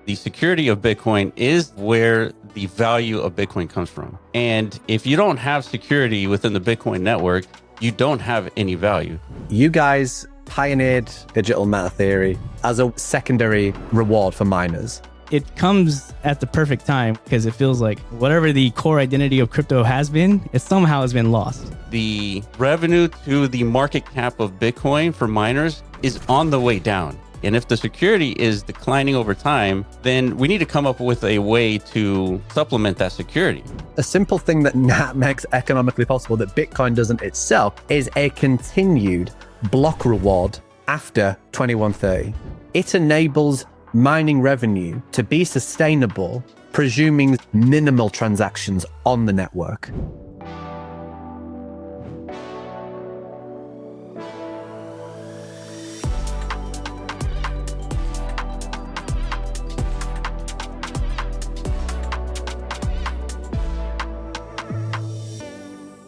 The security of Bitcoin is where the value of Bitcoin comes from. And if you don't have security within the Bitcoin network, you don't have any value. You guys pioneered digital matter theory as a secondary reward for miners. It comes at the perfect time because it feels like whatever the core identity of crypto has been, it somehow has been lost. The revenue to the market cap of Bitcoin for miners is on the way down. And if the security is declining over time, then we need to come up with a way to supplement that security. A simple thing that NAT makes economically possible that Bitcoin doesn't itself is a continued block reward after 2130. It enables mining revenue to be sustainable, presuming minimal transactions on the network.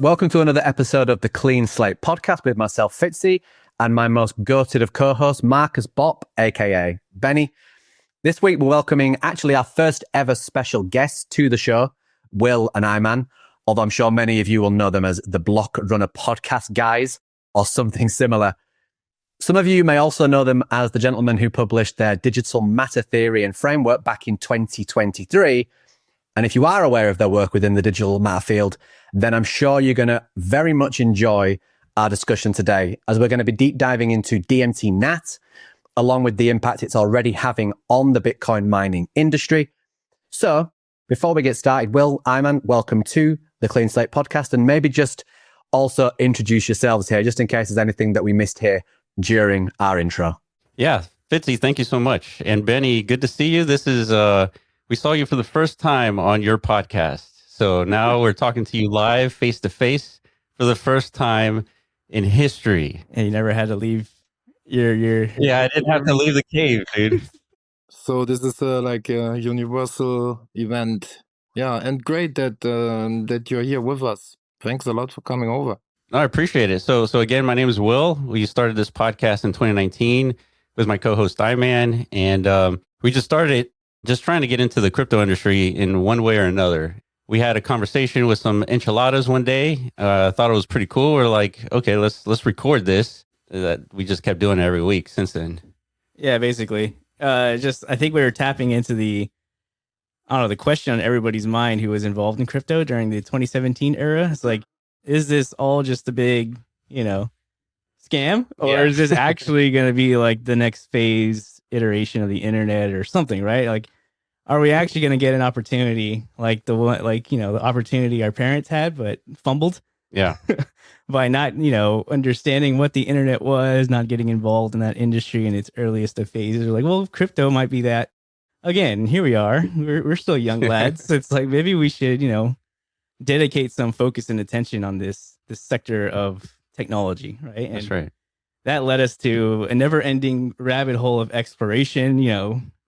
Welcome to another episode of the Clean Slate Podcast with myself, FITZY, and my most goated of co-hosts, Markus Bop, aka Benny. This week, we're welcoming actually our first ever special guest to the show, Will and Iman, although I'm sure many of you will know them as the Block Runner Podcast guys or something similar. Some of you may also know them as the gentlemen who published their digital matter theory and framework back in 2023. And if you are aware of their work within the digital matter field, then I'm sure you're going to very much enjoy our discussion today, as we're going to be deep diving into DMT-NAT, along with the impact it's already having on the Bitcoin mining industry. So before we get started, Will, Iman, welcome to the Clean Slate Podcast, and maybe just also introduce yourselves here, just in case there's anything that we missed here during our intro. Yeah, Fitzy, thank you so much. And Benny, good to see you. This is, we saw you for the first time on your podcast. So now we're talking to you live, face to face, for the first time in history. And you never had to leave your Yeah, I didn't have to leave the cave, dude. So this is like a universal event. Yeah, and great that that you're here with us. Thanks a lot for coming over. I appreciate it. So again, my name is Will. We started this podcast in 2019 with my co-host Iman, and we just started it just trying to get into the crypto industry in one way or another. We had a conversation with some enchiladas one day. I thought it was pretty cool. We're like, okay, let's record this. That we just kept doing it every week since then. Yeah, basically. I think we were tapping into the question on everybody's mind who was involved in crypto during the 2017 era. It's like, is this all just a big, scam? Or is this actually going to be like the next phase iteration of the internet or something, right? Like, are we actually going to get an opportunity like the one, the opportunity our parents had, but fumbled? Yeah. By not, understanding what the internet was, not getting involved in that industry in its earliest of phases. We're like, well, crypto might be that. Again, here we are. We're still young lads. So it's like, maybe we should, dedicate some focus and attention on this sector of technology, right? And that's right. That led us to a never-ending rabbit hole of exploration.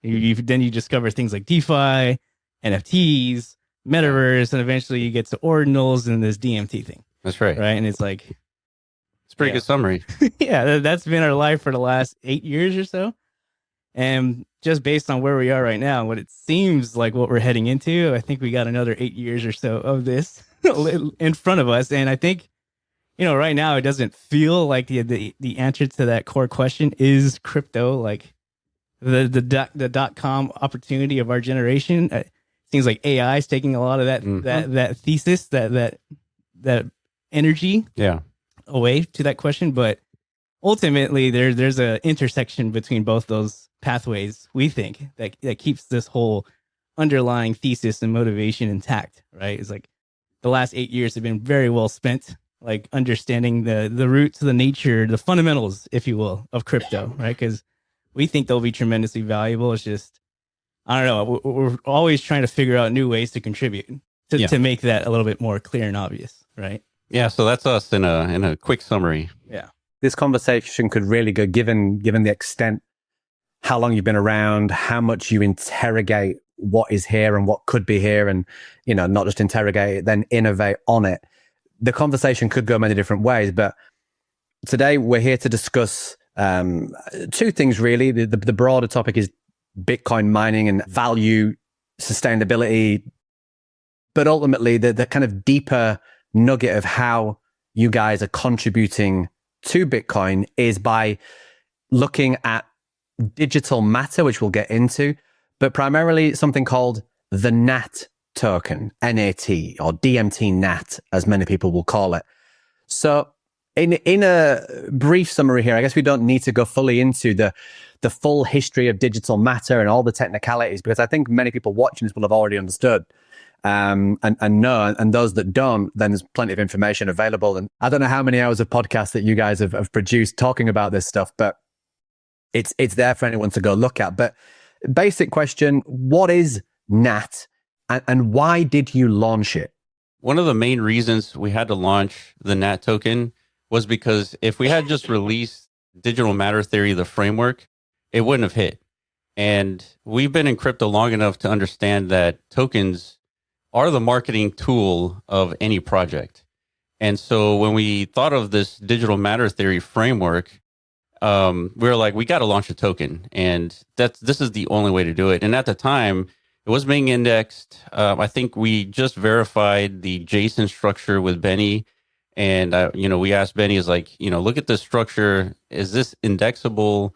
Then you discover things like DeFi, NFTs, metaverse, and eventually you get to ordinals and this DMT thing. That's right. Right. And it's like, it's a pretty good summary. Yeah, that's been our life for the last 8 years or so. And just based on where we are right now, what it seems like what we're heading into, I think we got another 8 years or so of this in front of us. And I think, right now it doesn't feel like the answer to that core question is crypto, like the .com opportunity of our generation. It seems like AI is taking a lot of that that thesis, that energy away to that question. But ultimately there's a intersection between both those pathways, we think, that keeps this whole underlying thesis and motivation intact, right? It's like the last 8 years have been very well spent, like understanding the roots, the nature, the fundamentals, if you will, of crypto, right? Because we think they'll be tremendously valuable. It's just, I don't know, we're always trying to figure out new ways to contribute to make that a little bit more clear and obvious, right? Yeah, so that's us in a quick summary. Yeah. This conversation could really go, given the extent, how long you've been around, how much you interrogate what is here and what could be here, and, not just interrogate it, then innovate on it. The conversation could go many different ways, but today we're here to discuss two things, really. The broader topic is Bitcoin mining and value, sustainability. But ultimately, the kind of deeper nugget of how you guys are contributing to Bitcoin is by looking at digital matter, which we'll get into, but primarily something called the NAT token, NAT, or DMT-NAT, as many people will call it. So in a brief summary here, I guess we don't need to go fully into the full history of digital matter and all the technicalities, because I think many people watching this will have already understood and know, and those that don't, then there's plenty of information available. And I don't know how many hours of podcasts that you guys have produced talking about this stuff, but it's there for anyone to go look at. But basic question, what is NAT and why did you launch it? One of the main reasons we had to launch the NAT token was because if we had just released digital matter theory, the framework, it wouldn't have hit. And we've been in crypto long enough to understand that tokens are the marketing tool of any project. And so when we thought of this digital matter theory framework, we were like, we got to launch a token. And this is the only way to do it. And at the time, it was being indexed. I think we just verified the JSON structure with Benny. And, we asked Benny, is like, look at this structure. Is this indexable?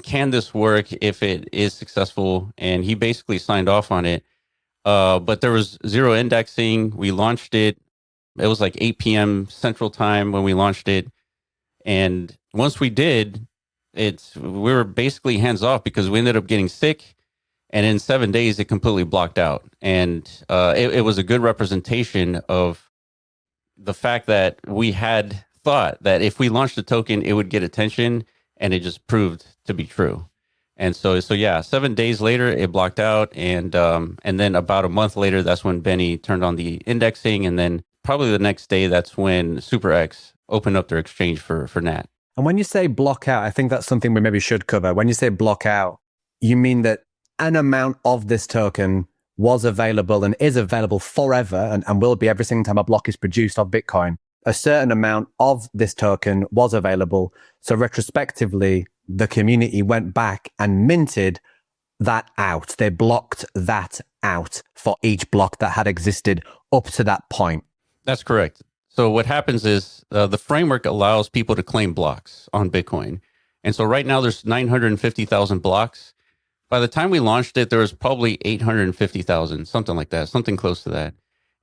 Can this work if it is successful? And he basically signed off on it. But there was zero indexing. We launched it. It was like 8 p.m. Central Time when we launched it. And once we did, we were basically hands off because we ended up getting sick. And in 7 days, it completely blocked out. And it was a good representation of the fact that we had thought that if we launched a token, it would get attention, and it just proved to be true. And so yeah, 7 days later, it blocked out. And then about a month later, that's when Benny turned on the indexing. And then probably the next day, that's when SuperX opened up their exchange for NAT. And when you say block out, I think that's something we maybe should cover. When you say block out, you mean that an amount of this token was available and is available forever and will be every single time a block is produced of Bitcoin. A certain amount of this token was available. So retrospectively, the community went back and minted that out. They blocked that out for each block that had existed up to that point. That's correct. So what happens is the framework allows people to claim blocks on Bitcoin. And so right now there's 950,000 blocks. By the time we launched it, there was probably 850,000, something like that, something close to that.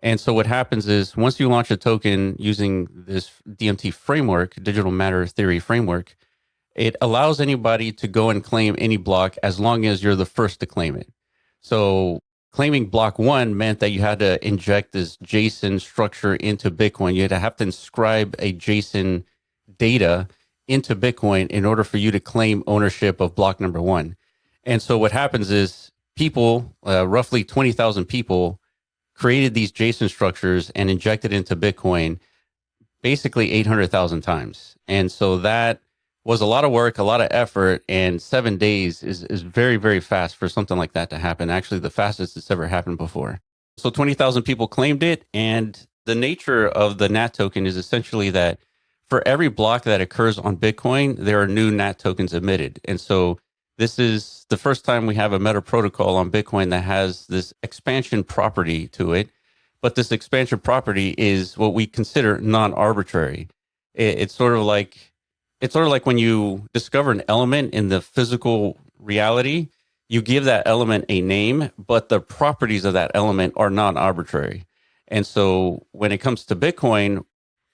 And so what happens is once you launch a token using this DMT framework, digital matter theory framework, it allows anybody to go and claim any block as long as you're the first to claim it. So claiming block 1 meant that you had to inject this JSON structure into Bitcoin. You had to have to inscribe a JSON data into Bitcoin in order for you to claim ownership of block number 1. And so what happens is people, roughly 20,000 people, created these JSON structures and injected into Bitcoin basically 800,000 times. And so that was a lot of work, a lot of effort, and 7 days is very, very fast for something like that to happen. Actually, the fastest it's ever happened before. So 20,000 people claimed it. And the nature of the NAT token is essentially that for every block that occurs on Bitcoin, there are new NAT tokens emitted. And so this is the first time we have a meta protocol on Bitcoin that has this expansion property to it. But this expansion property is what we consider non-arbitrary. It's sort of like when you discover an element in the physical reality, you give that element a name, but the properties of that element are non-arbitrary. And so when it comes to Bitcoin,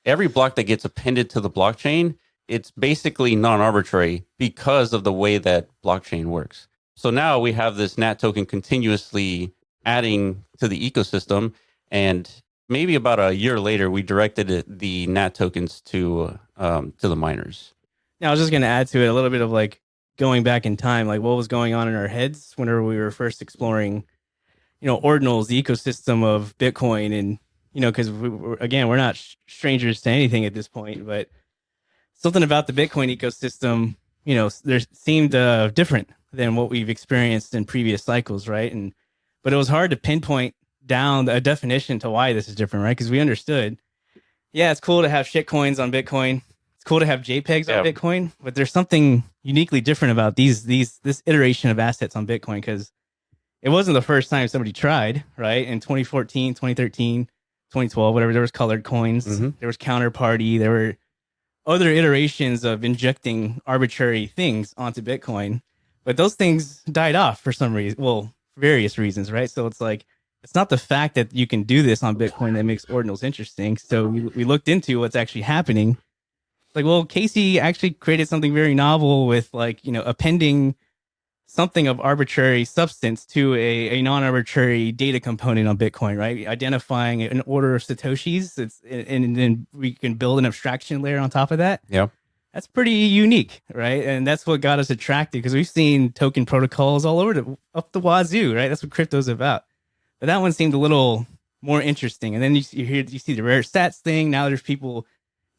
every block that gets appended to the blockchain, it's basically non-arbitrary because of the way that blockchain works. So now we have this NAT token continuously adding to the ecosystem. And maybe about a year later, we directed the NAT tokens to the miners. Now, I was just going to add to it a little bit of like going back in time, like what was going on in our heads whenever we were first exploring, ordinals, the ecosystem of Bitcoin. And, because we're not strangers to anything at this point, but something about the Bitcoin ecosystem, there seemed different than what we've experienced in previous cycles, right? But it was hard to pinpoint down a definition to why this is different, right? Because we understood, yeah, it's cool to have shit coins on Bitcoin. It's cool to have JPEGs on Yeah. Bitcoin, but there's something uniquely different about this iteration of assets on Bitcoin, because it wasn't the first time somebody tried, right? In 2014, 2013, 2012, whatever, there was colored coins, there was counterparty, there were other iterations of injecting arbitrary things onto Bitcoin, but those things died off for some reason. Well, various reasons, right? So it's like, it's not the fact that you can do this on Bitcoin that makes ordinals interesting. So we looked into what's actually happening. Like, well, Casey actually created something very novel with, like, you know, appending something of arbitrary substance to a non-arbitrary data component on Bitcoin, right? Identifying an order of Satoshis, and then we can build an abstraction layer on top of that. Yeah. That's pretty unique, right? And that's what got us attracted, because we've seen token protocols all over up the wazoo, right? That's what crypto's about. But that one seemed a little more interesting. And then you see the rare stats thing. Now there's people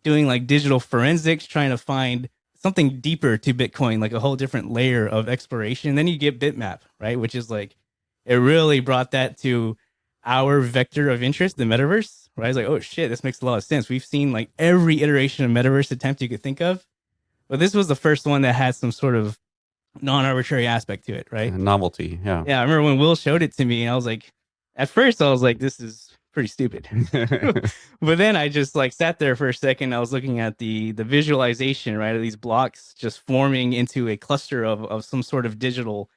doing like digital forensics, trying to find something deeper to Bitcoin, like a whole different layer of exploration. Then you get Bitmap, right? Which is like, it really brought that to our vector of interest, the metaverse, right? It's like, oh shit, this makes a lot of sense. We've seen like every iteration of metaverse attempt you could think of, but this was the first one that had some sort of non-arbitrary aspect to it, right? Novelty. Yeah. Yeah, I remember when Will showed it to me, and I was like, at first I was like, this is pretty stupid. But then I just like sat there for a second. I was looking at the visualization, right, of these blocks just forming into a cluster of some sort of digital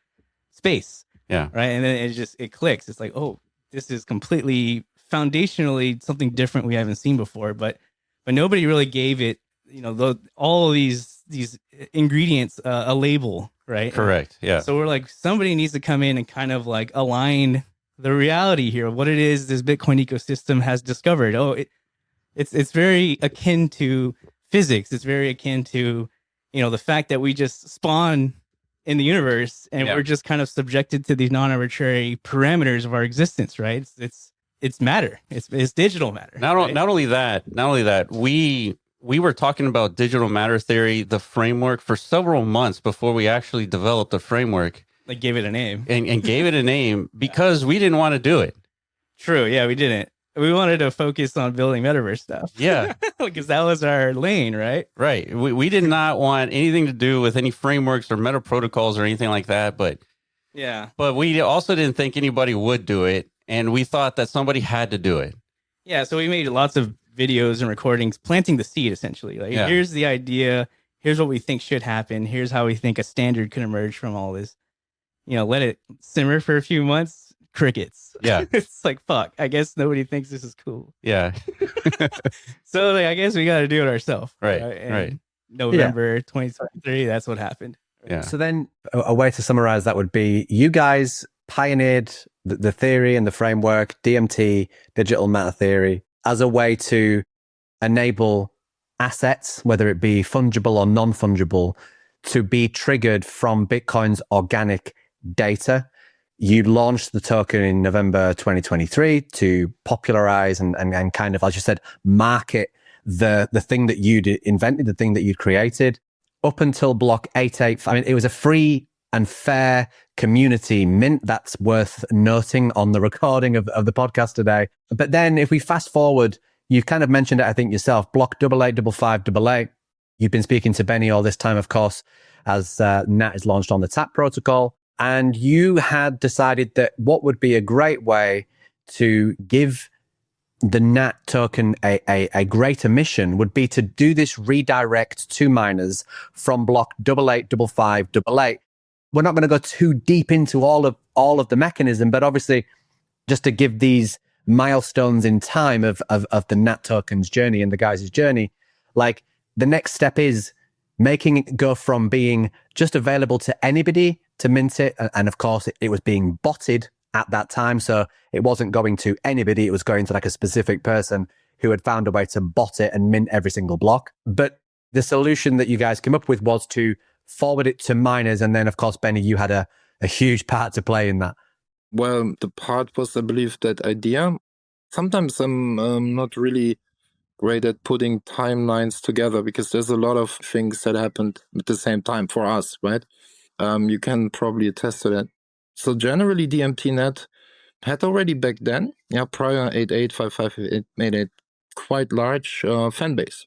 space. Yeah. Right. And then it clicks. It's like, oh, this is completely foundationally something different we haven't seen before. But nobody really gave it, you know, all of these ingredients a label, right? Correct. Yeah. So we're like, somebody needs to come in and kind of like align the reality here of what it is this Bitcoin ecosystem has discovered. Oh, it's very akin to physics. It's very akin to, you know, the fact that we just spawn in the universe and we're just kind of subjected to these non-arbitrary parameters of our existence, right? It's matter. It's digital matter. Not only that, we were talking about digital matter theory, the framework, for several months before we actually developed the framework. Like, gave it a name. And gave it a name because we didn't want to do it. True. Yeah, we didn't. We wanted to focus on building metaverse stuff. Yeah. Because that was our lane, right? Right. We did not want anything to do with any frameworks or meta protocols or anything like that. But we also didn't think anybody would do it. And we thought that somebody had to do it. Yeah. So we made lots of videos and recordings planting the seed, essentially. Like, here's the idea. Here's what we think should happen. Here's how we think a standard could emerge from all this. You know, let it simmer for a few months. Crickets. Yeah. It's like, fuck, I guess nobody thinks this is cool. Yeah. So like, I guess we got to do it ourselves. Right. November 2023, that's what happened. Yeah. So then a way to summarize that would be, you guys pioneered the theory and the framework, DMT, digital matter theory, as a way to enable assets, whether it be fungible or non-fungible, to be triggered from Bitcoin's organic data. You launched the token in November 2023 to popularize and kind of, as you said, market the thing that you'd invented, the thing that you'd created. Up until block 88, I mean, it was a free and fair community mint. That's worth noting on the recording of the podcast today. But then if we fast forward, you've kind of mentioned it, I think, yourself, block 885588. You've been speaking to Benny all this time, of course, as NAT is launched on the TAP protocol. And you had decided that what would be a great way to give the NAT token a greater mission would be to do this redirect to miners from block 885588. We're not going to go too deep into all of the mechanism, but obviously just to give these milestones in time of the NAT token's journey and the guys' journey, like the next step is making it go from being just available to anybody to mint it. And of course, it was being botted at that time. So it wasn't going to anybody. It was going to like a specific person who had found a way to bot it and mint every single block. But the solution that you guys came up with was to forward it to miners. And then, of course, Benny, you had a huge part to play in that. Well, the part was, I believe, that idea. Sometimes I'm not really great at putting timelines together because there's a lot of things that happened at the same time for us, right? You can probably attest to that. So generally, DMT-NAT had already back then, prior 885588, made a quite large fan base,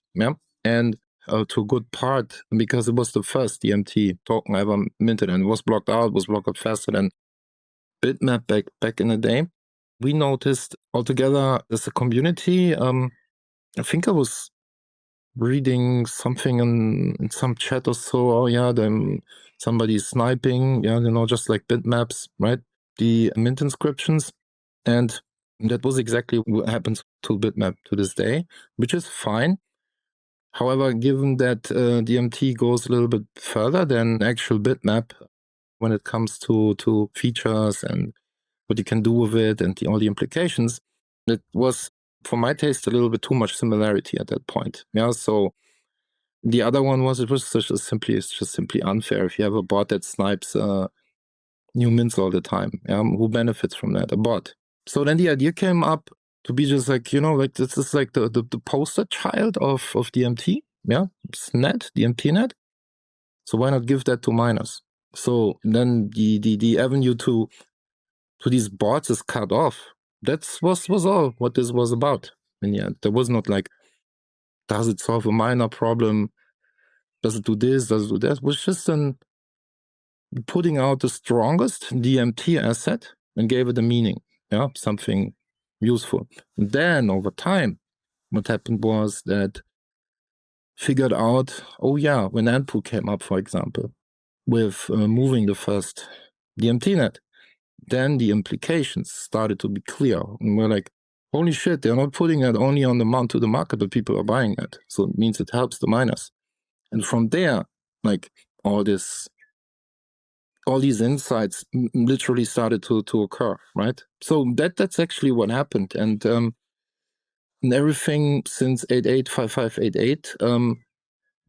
and to a good part because it was the first DMT token ever minted, and it was blocked out faster than Bitmap back in the day. We noticed altogether as a community, I think I was reading something in some chat or so. Oh yeah, then somebody's sniping. Yeah, just like bitmaps, right? The mint inscriptions, and that was exactly what happens to bitmap to this day, which is fine. However, given that DMT goes a little bit further than actual bitmap when it comes to features and what you can do with it and all the implications, it was, for my taste, a little bit too much similarity at that point. Yeah, so the other one was it's just simply unfair. If you have a bot that snipes new mints all the time, who benefits from that? A bot. So then the idea came up to be just like, like this is like the poster child of DMT. Yeah, it's NAT, DMT-NAT. So why not give that to miners? So then the avenue to these bots is cut off. That was all what this was about. And yeah, there was not like, does it solve a miner problem? Does it do this? Does it do that? It was just putting out the strongest DMT asset and gave it a meaning. Yeah, something useful. And then over time, what happened was that figured out, oh yeah, when NAT came up, for example, with moving the first DMT-NAT, then the implications started to be clear. And we're like, holy shit, they're not putting it only on the mount to the market, but people are buying it. So it means it helps the miners. And from there, like all these insights literally started to occur, right? So that's actually what happened. And everything since 885588,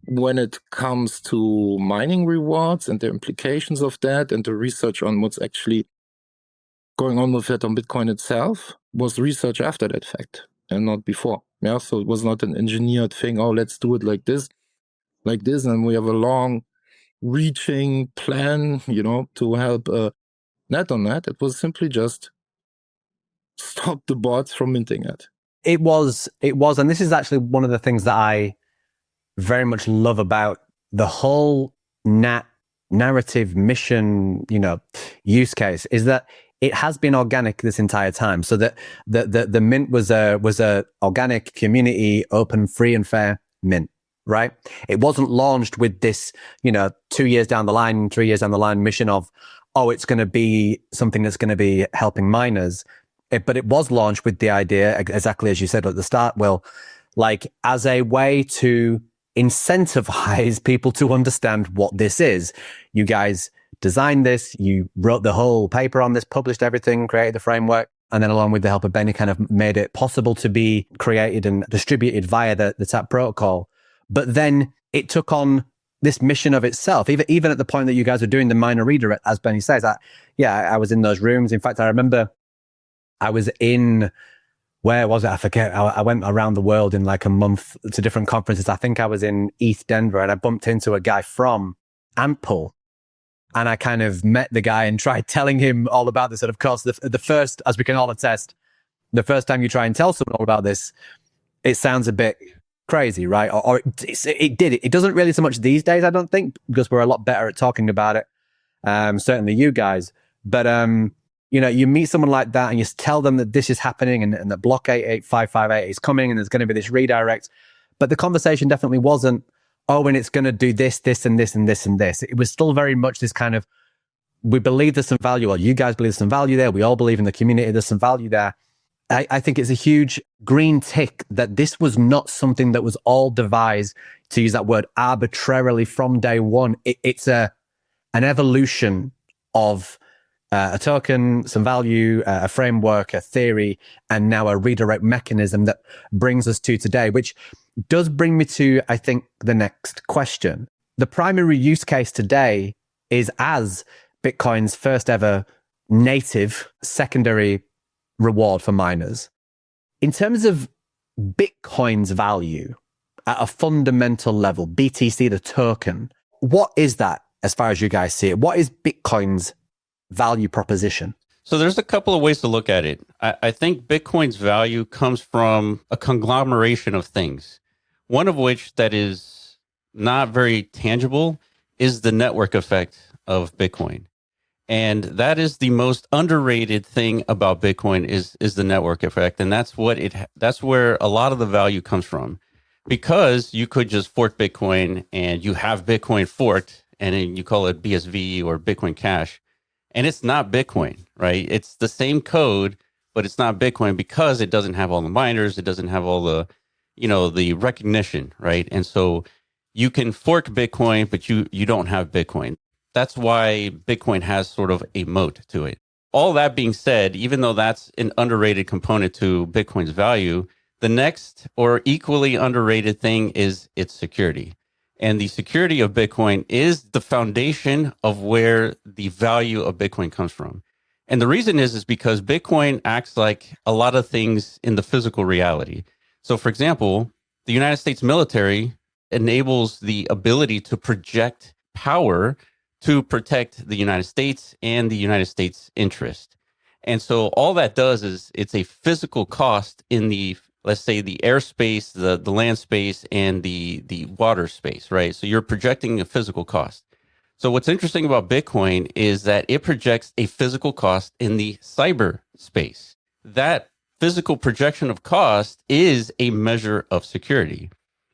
when it comes to mining rewards and the implications of that and the research on what's actually going on with it on Bitcoin itself, was research after that fact and not before. Yeah, so it was not an engineered thing. Oh, let's do it like this, and we have a long reaching plan, to help NAT on that. It was simply just stop the bots from minting it. It was, and this is actually one of the things that I very much love about the whole NAT narrative mission, use case, is that it has been organic this entire time. So that the mint was a organic community, open, free and fair mint, right? It wasn't launched with this, 2 years down the line, 3 years down the line mission of, oh, it's going to be something that's going to be helping miners. But it was launched with the idea, exactly as you said at the start, Will, like as a way to incentivize people to understand what this is. You guys designed this, you wrote the whole paper on this, published everything, created the framework, and then along with the help of Benny kind of made it possible to be created and distributed via the TAP protocol. But then it took on this mission of itself, even at the point that you guys are doing the miner redirect, as Benny says. I was in those rooms. In fact, I remember I was in, where was it? I forget. I went around the world in like a month to different conferences. I think I was in East Denver, and I bumped into a guy from Antpool. And I kind of met the guy and tried telling him all about this. And of course, the first, as we can all attest, the first time you try and tell someone all about this, it sounds a bit crazy, right? Or it doesn't really so much these days, I don't think, because we're a lot better at talking about it. Certainly you guys. But, you meet someone like that and you tell them that this is happening and that block 88558 is coming and there's going to be this redirect. But the conversation definitely wasn't, oh, and it's going to do this, this, and this, and this, and this. It was still very much this kind of, we believe there's some value, or you guys believe there's some value there. We all believe in the community, there's some value there. I think it's a huge green tick that this was not something that was all devised, to use that word, arbitrarily from day one. It's an evolution of a token, some value, a framework, a theory, and now a redirect mechanism that brings us to today, which does bring me to, I think, the next question. The primary use case today is as Bitcoin's first ever native secondary reward for miners. In terms of Bitcoin's value at a fundamental level, BTC, the token, what is that as far as you guys see it? What is Bitcoin's value proposition? So there's a couple of ways to look at it. I think Bitcoin's value comes from a conglomeration of things. One of which that is not very tangible is the network effect of Bitcoin. And that is the most underrated thing about Bitcoin is the network effect. And that's that's where a lot of the value comes from, because you could just fork Bitcoin and you have Bitcoin forked and then you call it BSV or Bitcoin Cash. And it's not Bitcoin, right? It's the same code, but it's not Bitcoin because it doesn't have all the miners. It doesn't have all the, the recognition, right? And so you can fork Bitcoin, but you don't have Bitcoin. That's why Bitcoin has sort of a moat to it. All that being said, even though that's an underrated component to Bitcoin's value, the next or equally underrated thing is its security. And the security of Bitcoin is the foundation of where the value of Bitcoin comes from. And the reason is because Bitcoin acts like a lot of things in the physical reality. So for example, the United States military enables the ability to project power to protect the United States and the United States interest. And so all that does is it's a physical cost in the, let's say, the airspace, the land space, and the water space, right? So you're projecting a physical cost. So what's interesting about Bitcoin is that it projects a physical cost in the cyber space. That physical projection of cost is a measure of security.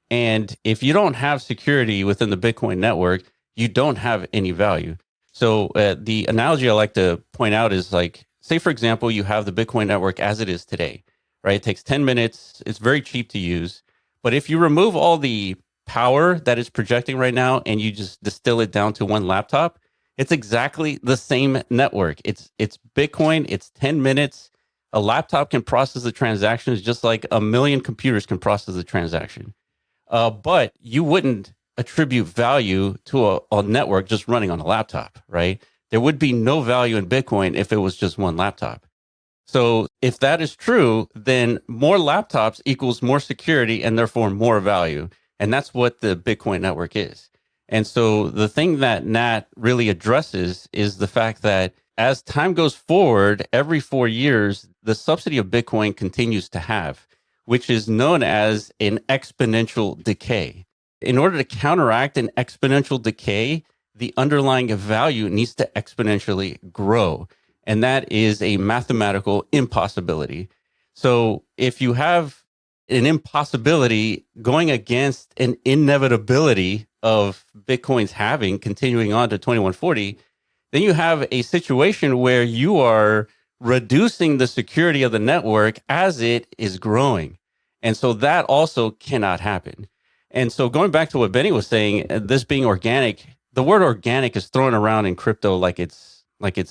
And if you don't have security within the Bitcoin network, you don't have any value. So the analogy I like to point out is like, say, for example, you have the Bitcoin network as it is today, right? It takes 10 minutes. It's very cheap to use. But if you remove all the power that it's projecting right now and you just distill it down to one laptop, it's exactly the same network. It's Bitcoin. It's 10 minutes. A laptop can process the transactions just like a million computers can process the transaction. But you wouldn't attribute value to a network just running on a laptop, right? There would be no value in Bitcoin if it was just one laptop. So if that is true, then more laptops equals more security and therefore more value. And that's what the Bitcoin network is. And so the thing that NAT really addresses is the fact that as time goes forward, every 4 years, the subsidy of Bitcoin continues to halve, which is known as an exponential decay. In order to counteract an exponential decay, the underlying value needs to exponentially grow. And that is a mathematical impossibility. So if you have an impossibility going against an inevitability of Bitcoin's halving, continuing on to 2140, then you have a situation where you are reducing the security of the network as it is growing. And so that also cannot happen. And so going back to what Benny was saying, this being organic, the word organic is thrown around in crypto like it's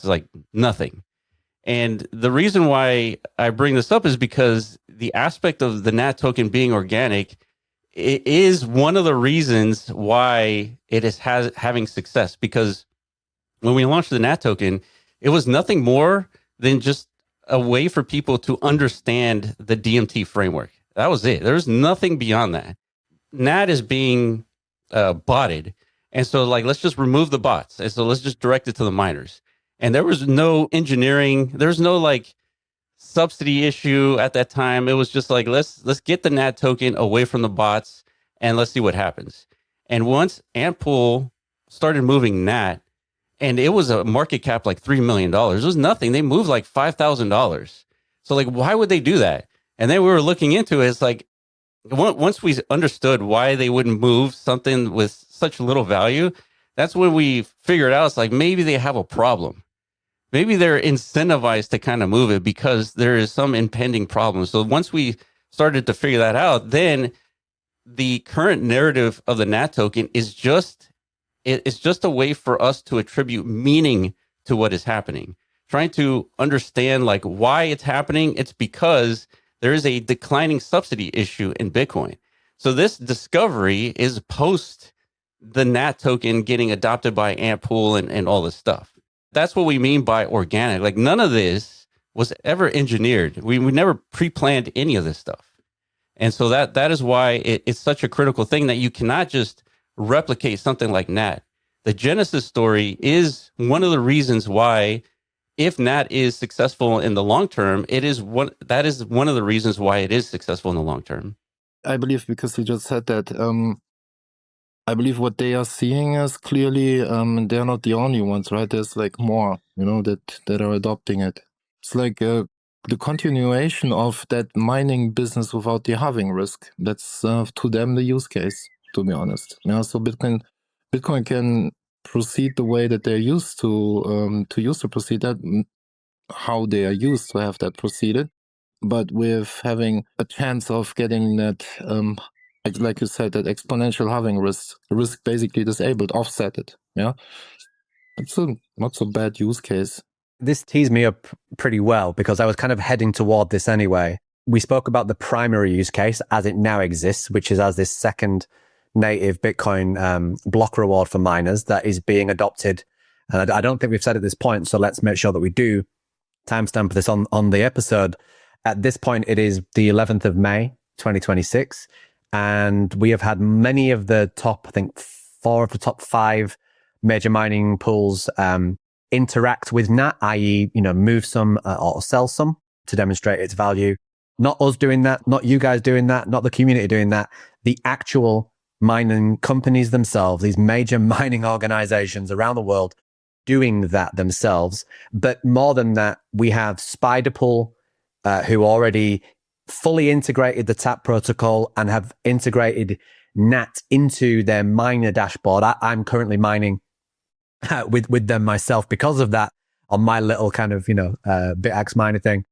like nothing. And the reason why I bring this up is because the aspect of the NAT token being organic, it is one of the reasons why it is having success. Because when we launched the NAT token, it was nothing more than just a way for people to understand the DMT framework. That was it. There was nothing beyond that. NAT is being botted. And so like, let's just remove the bots. And so let's just direct it to the miners. And there was no engineering. There's no like subsidy issue at that time. It was just like, let's get the NAT token away from the bots and let's see what happens. And once NAT started moving NAT, and it was a market cap like $3 million. It was nothing. They moved like $5,000. So like, why would they do that? And then we were looking into it. It's like, once we understood why they wouldn't move something with such little value, that's when we figured out it's like maybe they have a problem. Maybe they're incentivized to kind of move it because there is some impending problem. So once we started to figure that out, then the current narrative of the NAT token is it's just a way for us to attribute meaning to what is happening. Trying to understand like why it's happening. It's because there is a declining subsidy issue in Bitcoin. So this discovery is post the NAT token getting adopted by NATPool and all this stuff. That's what we mean by organic. Like none of this was ever engineered. We never pre-planned any of this stuff. And so that is why it's such a critical thing that you cannot just replicate something like NAT. The Genesis story is one of the reasons why, if NAT is successful in the long term, that is one of the reasons why it is successful in the long term. I believe because you just said that I believe what they are seeing is clearly they're not the only ones, right? There's like more, that are adopting it. It's like the continuation of that mining business without the halving risk. That's to them the use case, to be honest. Yeah, so Bitcoin can proceed the way that they're used to proceed, that how they are used to have that proceeded, but with having a chance of getting that like you said, that exponential halving risk basically disabled, offset it. Yeah, it's a not so bad use case. This tees me up pretty well because I was kind of heading toward this anyway. We spoke about the primary use case as it now exists, which is as this second native Bitcoin block reward for miners that is being adopted. And I don't think we've said at this point, so let's make sure that we do timestamp this on the episode. At this point, it is the 11th of May, 2026. And we have had many of the top, I think 4 of the top 5 major mining pools interact with NAT, i.e., move some or sell some to demonstrate its value. Not us doing that, not you guys doing that, not the community doing that. The actual mining companies themselves, these major mining organizations around the world doing that themselves. But more than that, we have SpiderPool, who already fully integrated the TAP protocol and have integrated NAT into their miner dashboard. I'm currently mining with them myself because of that on my little kind of, BitX miner thing.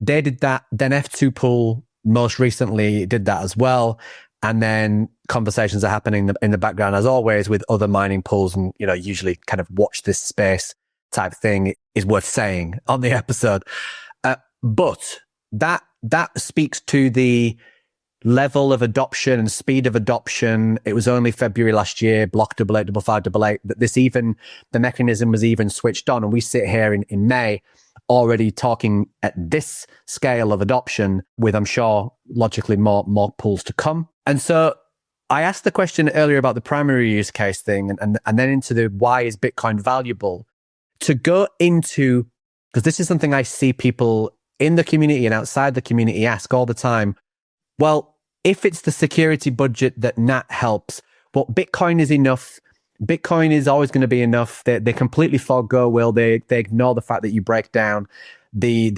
They did that. Then F2Pool most recently did that as well. And then conversations are happening in the background, as always, with other mining pools, and usually kind of watch this space type thing is worth saying on the episode. But that speaks to the level of adoption and speed of adoption. It was only February last year, block 885588, that the mechanism was even switched on, and we sit here in May already talking at this scale of adoption with, I'm sure, logically more pools to come. And so I asked the question earlier about the primary use case thing and then into the why is Bitcoin valuable, to go into, because this is something I see people in the community and outside the community ask all the time. Well, if it's the security budget that NAT helps, but Bitcoin is enough. Bitcoin is always going to be enough. They completely forego, Will. They ignore the fact that you break down the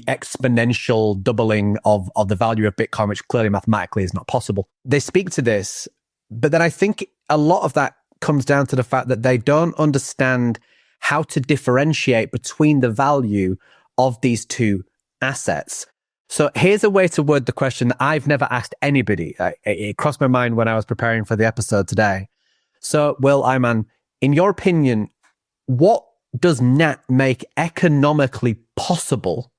exponential doubling of the value of Bitcoin, which clearly mathematically is not possible. They speak to this, but then I think a lot of that comes down to the fact that they don't understand how to differentiate between the value of these two assets. So here's a way to word the question that I've never asked anybody. It crossed my mind when I was preparing for the episode today. So, Will Iman, in your opinion, what does NAT make economically possible,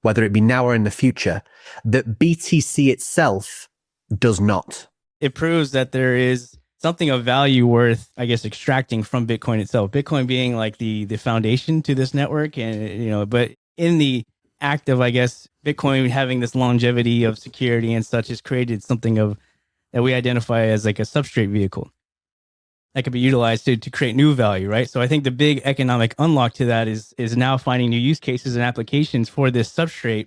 whether it be now or in the future, that BTC itself does not? It proves that there is something of value worth, I guess, extracting from Bitcoin itself. Bitcoin being like the foundation to this network, and but in the act of, I guess, Bitcoin having this longevity of security and such, has created something of that we identify as like a substrate vehicle that could be utilized to create new value, right? So I think the big economic unlock to that is now finding new use cases and applications for this substrate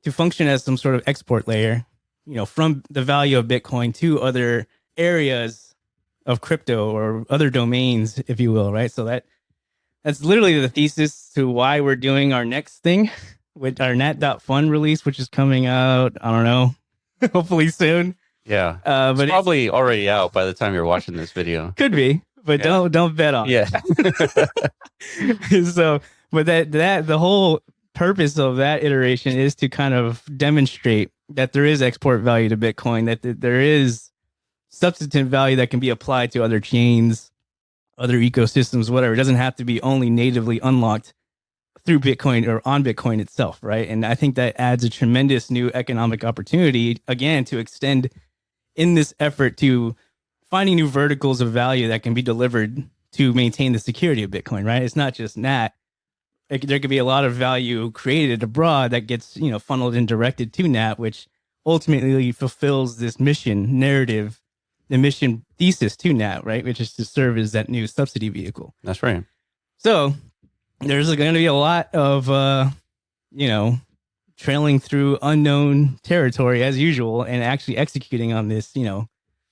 to function as some sort of export layer, from the value of Bitcoin to other areas of crypto or other domains, if you will, right? So that's literally the thesis to why we're doing our next thing with our NAT.fund release, which is coming out, I don't know, hopefully soon. Yeah, but it's probably already out by the time you're watching this video. Could be, but don't bet on it. Yeah. So, but that the whole purpose of that iteration is to kind of demonstrate that there is export value to Bitcoin, that there is substantive value that can be applied to other chains, other ecosystems, whatever. It doesn't have to be only natively unlocked through Bitcoin or on Bitcoin itself, right? And I think that adds a tremendous new economic opportunity, again, to extend in this effort to finding new verticals of value that can be delivered to maintain the security of Bitcoin, right? It's not just NAT. There could be a lot of value created abroad that gets, funneled and directed to NAT, which ultimately fulfills this mission narrative, the mission thesis to NAT, right? Which is to serve as that new subsidy vehicle. That's right. So there's going to be a lot of, trailing through unknown territory as usual and actually executing on this,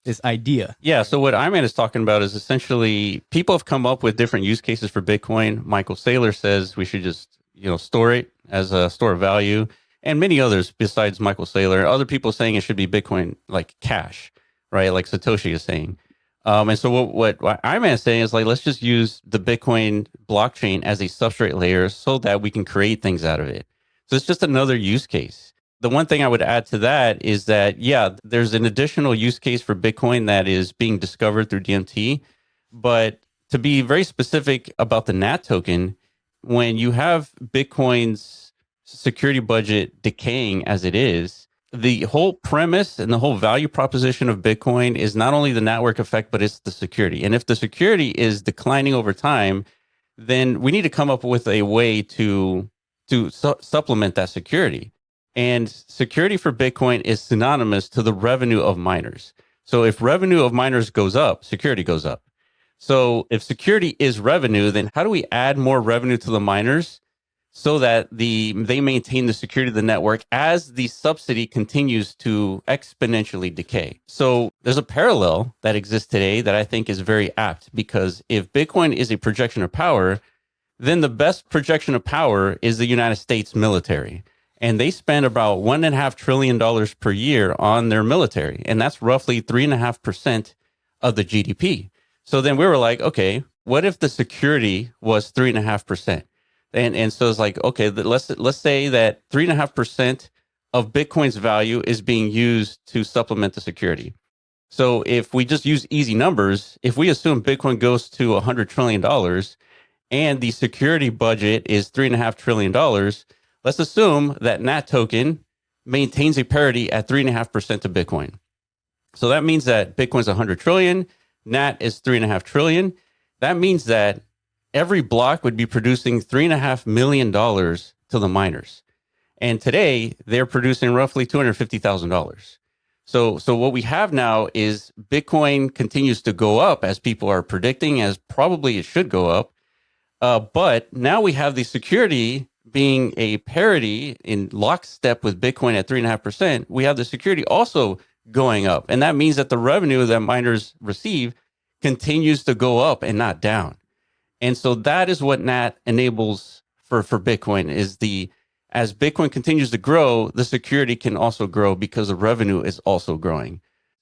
this idea. Yeah. So what Iman is talking about is essentially people have come up with different use cases for Bitcoin. Michael Saylor says we should just, store it as a store of value, and many others besides Michael Saylor. Other people saying it should be Bitcoin like cash, right? Like Satoshi is saying. And so what Iman is saying is like, let's just use the Bitcoin blockchain as a substrate layer so that we can create things out of it. So it's just another use case. The one thing I would add to that is that, yeah, there's an additional use case for Bitcoin that is being discovered through DMT. But to be very specific about the NAT token, when you have Bitcoin's security budget decaying as it is, the whole premise and the whole value proposition of Bitcoin is not only the network effect, but it's the security. And if the security is declining over time, then we need to come up with a way to supplement that security. And security for Bitcoin is synonymous to the revenue of miners. So if revenue of miners goes up, security goes up. So if security is revenue, then how do we add more revenue to the miners so that they maintain the security of the network as the subsidy continues to exponentially decay? So there's a parallel that exists today that I think is very apt, because if Bitcoin is a projection of power, then the best projection of power is the United States military. And they spend about $1.5 trillion per year on their military. And that's roughly 3.5% of the GDP. So then we were like, okay, what if the security was 3.5%? And so it's like, okay, let's say that 3.5% of Bitcoin's value is being used to supplement the security. So if we just use easy numbers, if we assume Bitcoin goes to $100 trillion and the security budget is $3.5 trillion, let's assume that NAT token maintains a parity at 3.5% of Bitcoin. So that means that Bitcoin's 100 trillion, NAT is 3.5 trillion. That means that every block would be producing $3.5 million to the miners. And today they're producing roughly $250,000. So what we have now is Bitcoin continues to go up as people are predicting, as probably it should go up. But now we have the security being a parity in lockstep with Bitcoin at 3.5%. We have the security also going up. And that means that the revenue that miners receive continues to go up and not down. And so that is what NAT enables for Bitcoin, is as Bitcoin continues to grow, the security can also grow because the revenue is also growing.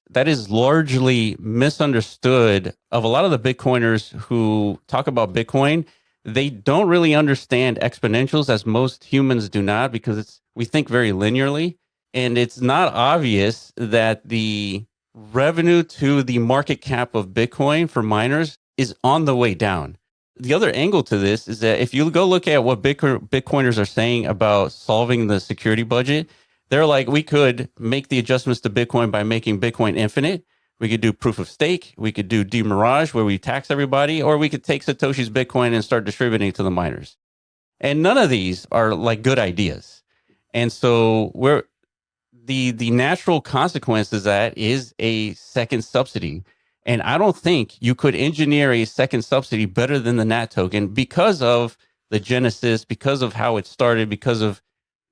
That is largely misunderstood of a lot of the Bitcoiners who talk about Bitcoin. They don't really understand exponentials, as most humans do not, because we think very linearly. And it's not obvious that the revenue to the market cap of Bitcoin for miners is on the way down. The other angle to this is that if you go look at what Bitcoiners are saying about solving the security budget, they're like, we could make the adjustments to Bitcoin by making Bitcoin infinite. We could do proof of stake. We could do demirage, where we tax everybody, or we could take Satoshi's Bitcoin and start distributing it to the miners. And none of these are like good ideas. And so the natural consequence of that is a second subsidy. And I don't think you could engineer a second subsidy better than the NAT token, because of the genesis, because of how it started, because of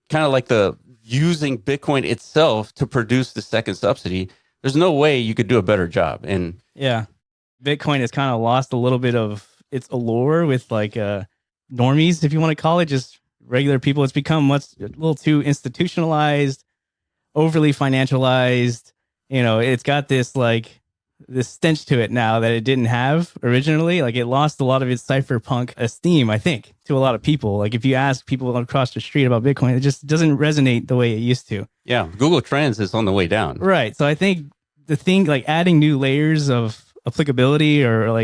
kind of like the using Bitcoin itself to produce the second subsidy. There's no way you could do a better job. And yeah, Bitcoin has kind of lost a little bit of its allure with like normies, if you want to call it, just regular people. It's become a little too institutionalized, overly financialized. It's got this stench to it now that it didn't have originally. Like, it lost a lot of its cypherpunk esteem, I think, to a lot of people. Like, if you ask people across the street about Bitcoin, it just doesn't resonate the way it used to. Yeah, Google Trends is on the way down. Right. So I think the thing, like adding new layers of applicability or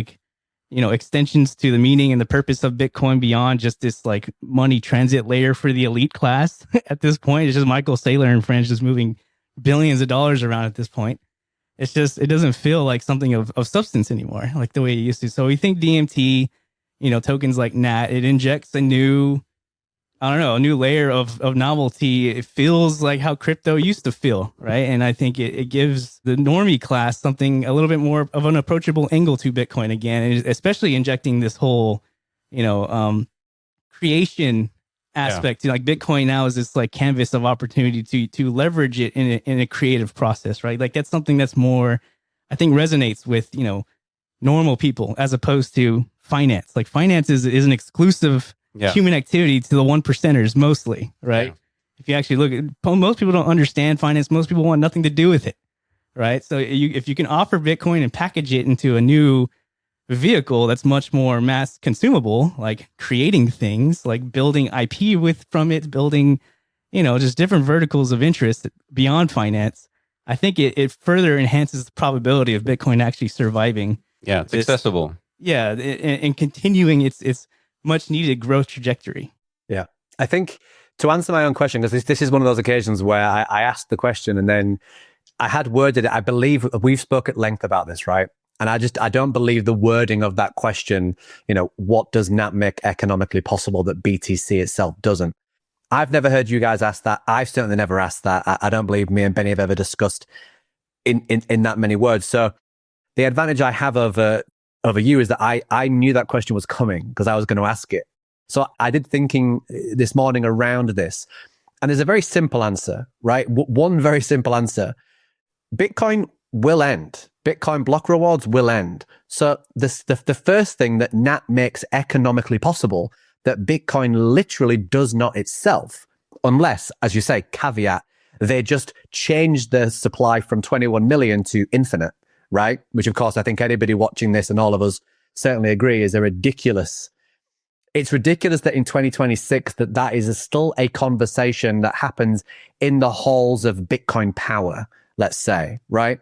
extensions to the meaning and the purpose of Bitcoin beyond just this like money transit layer for the elite class at this point. It's just Michael Saylor and friends just moving billions of dollars around at this point. It's just, it doesn't feel like something of substance anymore, like the way it used to. So we think DMT, tokens like NAT, it injects a new layer of novelty. It feels like how crypto used to feel, right? And I think it gives the normie class something a little bit more of an approachable angle to Bitcoin again, and especially injecting this whole, creation aspect. Like Bitcoin now is this like canvas of opportunity to leverage it in a creative process, right? Like that's something that's more, I think resonates with, normal people as opposed to finance. Like finance is an exclusive human activity to the 1%ers mostly, right? Yeah. If you actually look at, most people don't understand finance. Most people want nothing to do with it, right? So if you can offer Bitcoin and package it into a new vehicle that's much more mass consumable, like creating things, like building IP from it, building, just different verticals of interest beyond finance, I think it further enhances the probability of Bitcoin actually surviving. Yeah, it's accessible. Yeah, and continuing its much needed growth trajectory. Yeah, I think to answer my own question, because this is one of those occasions where I asked the question and then I had worded it. I believe we've spoke at length about this, right? And I don't believe the wording of that question, what does NAT make economically possible that BTC itself doesn't? I've never heard you guys ask that. I've certainly never asked that. I don't believe me and Benny have ever discussed in that many words. So the advantage I have over you is that I knew that question was coming because I was going to ask it. So I did thinking this morning around this, and there's a very simple answer, right? One very simple answer. Bitcoin will end. Bitcoin block rewards will end. So the first thing that NAT makes economically possible that Bitcoin literally does not itself, unless, as you say, caveat, they just change the supply from 21 million to infinite, right? Which, of course, I think anybody watching this and all of us certainly agree is it's ridiculous that in 2026 that is still a conversation that happens in the halls of Bitcoin power, let's say, right?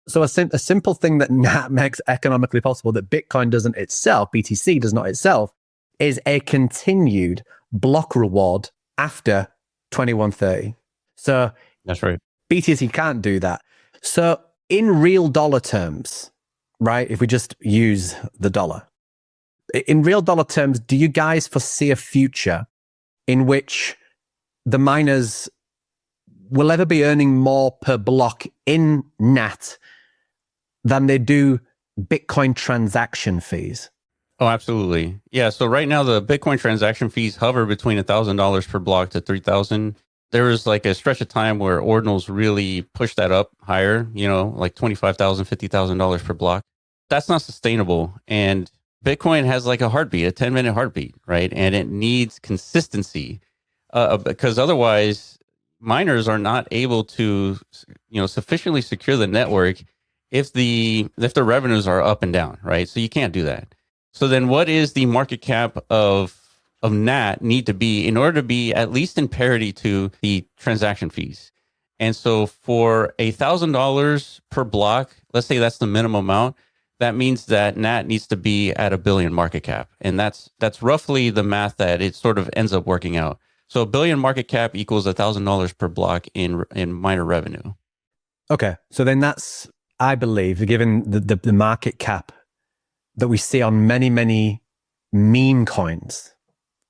So a simple thing that NAT makes economically possible that Bitcoin doesn't itself, BTC does not itself, is a continued block reward after 2130. So that's right. BTC can't do that. So in real dollar terms, right, if we just use the dollar, in real dollar terms, do you guys foresee a future in which the miners will ever be earning more per block in NAT than they do Bitcoin transaction fees? Oh, absolutely. Yeah. So right now, the Bitcoin transaction fees hover between $1,000 per block to $3,000. There was like a stretch of time where ordinals really pushed that up higher, like $25,000, $50,000 per block. That's not sustainable. And Bitcoin has like a heartbeat, a 10-minute heartbeat, right? And it needs consistency because otherwise miners are not able to, sufficiently secure the network if the revenues are up and down, right? So you can't do that. So then what is the market cap of NAT need to be in order to be at least in parity to the transaction fees? And so for $1,000 per block, let's say that's the minimum amount, that means that NAT needs to be at $1 billion market cap. And that's roughly the math that it sort of ends up working out. So $1 billion market cap equals $1,000 per block in miner revenue. Okay. So then that's, I believe, given the market cap that we see on many, many meme coins,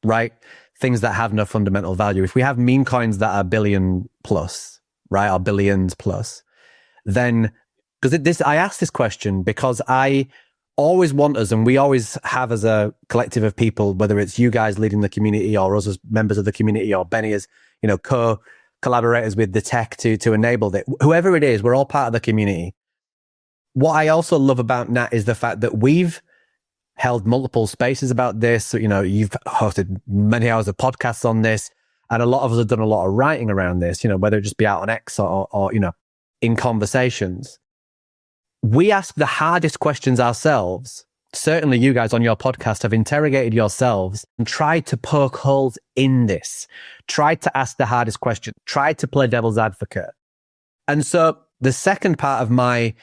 right? Things that have no fundamental value. If we have meme coins that are billion plus, right, or billions plus, then, because I asked this question because I always want us, and we always have as a collective of people, whether it's you guys leading the community or us as members of the community or Benny as, co-collaborators with the tech to enable it. Whoever it is, we're all part of the community. What I also love about NAT is the fact that we've held multiple spaces about this. You've hosted many hours of podcasts on this, and a lot of us have done a lot of writing around this, whether it just be out on X or in conversations. We ask the hardest questions ourselves. Certainly you guys on your podcast have interrogated yourselves and tried to poke holes in this, tried to ask the hardest question, tried to play devil's advocate. And so the second part of my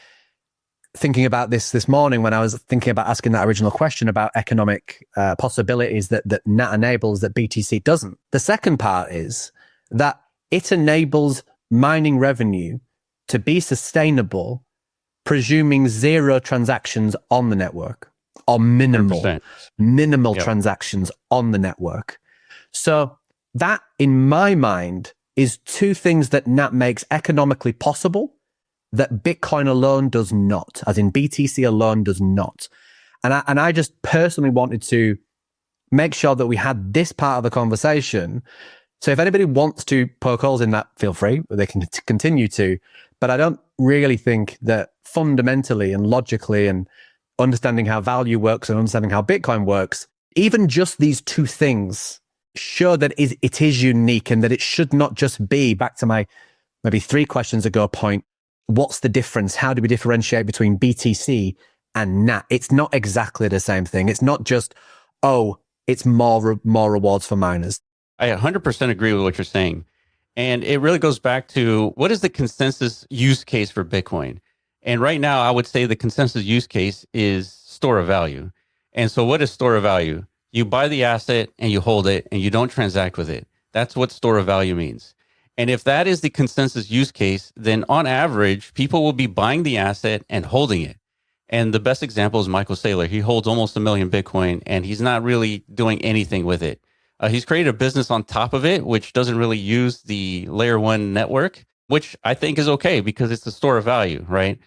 thinking about this morning, when I was thinking about asking that original question about economic possibilities that NAT enables that BTC doesn't. The second part is that it enables mining revenue to be sustainable, presuming zero transactions on the network or minimal 100%. Transactions on the network. So that, in my mind, is two things that NAT makes economically possible that Bitcoin alone does not, as in BTC alone does not. And I just personally wanted to make sure that we had this part of the conversation So if anybody wants to poke holes in that, feel free. They can continue to. But I don't really think that fundamentally and logically and understanding how value works and understanding how Bitcoin works, even just these two things show that it is unique and that it should not just be, back to my maybe 3 questions ago point, what's the difference? How do we differentiate between BTC and NAT? It's not exactly the same thing. It's not just, it's more rewards for miners. I 100% agree with what you're saying. And it really goes back to what is the consensus use case for Bitcoin? And right now, I would say the consensus use case is store of value. And so what is store of value? You buy the asset and you hold it and you don't transact with it. That's what store of value means. And if that is the consensus use case, then on average, people will be buying the asset and holding it. And the best example is Michael Saylor. He holds almost 1 million Bitcoin and he's not really doing anything with it. He's created a business on top of it, which doesn't really use the layer 1 network, which I think is okay because it's a store of value, right?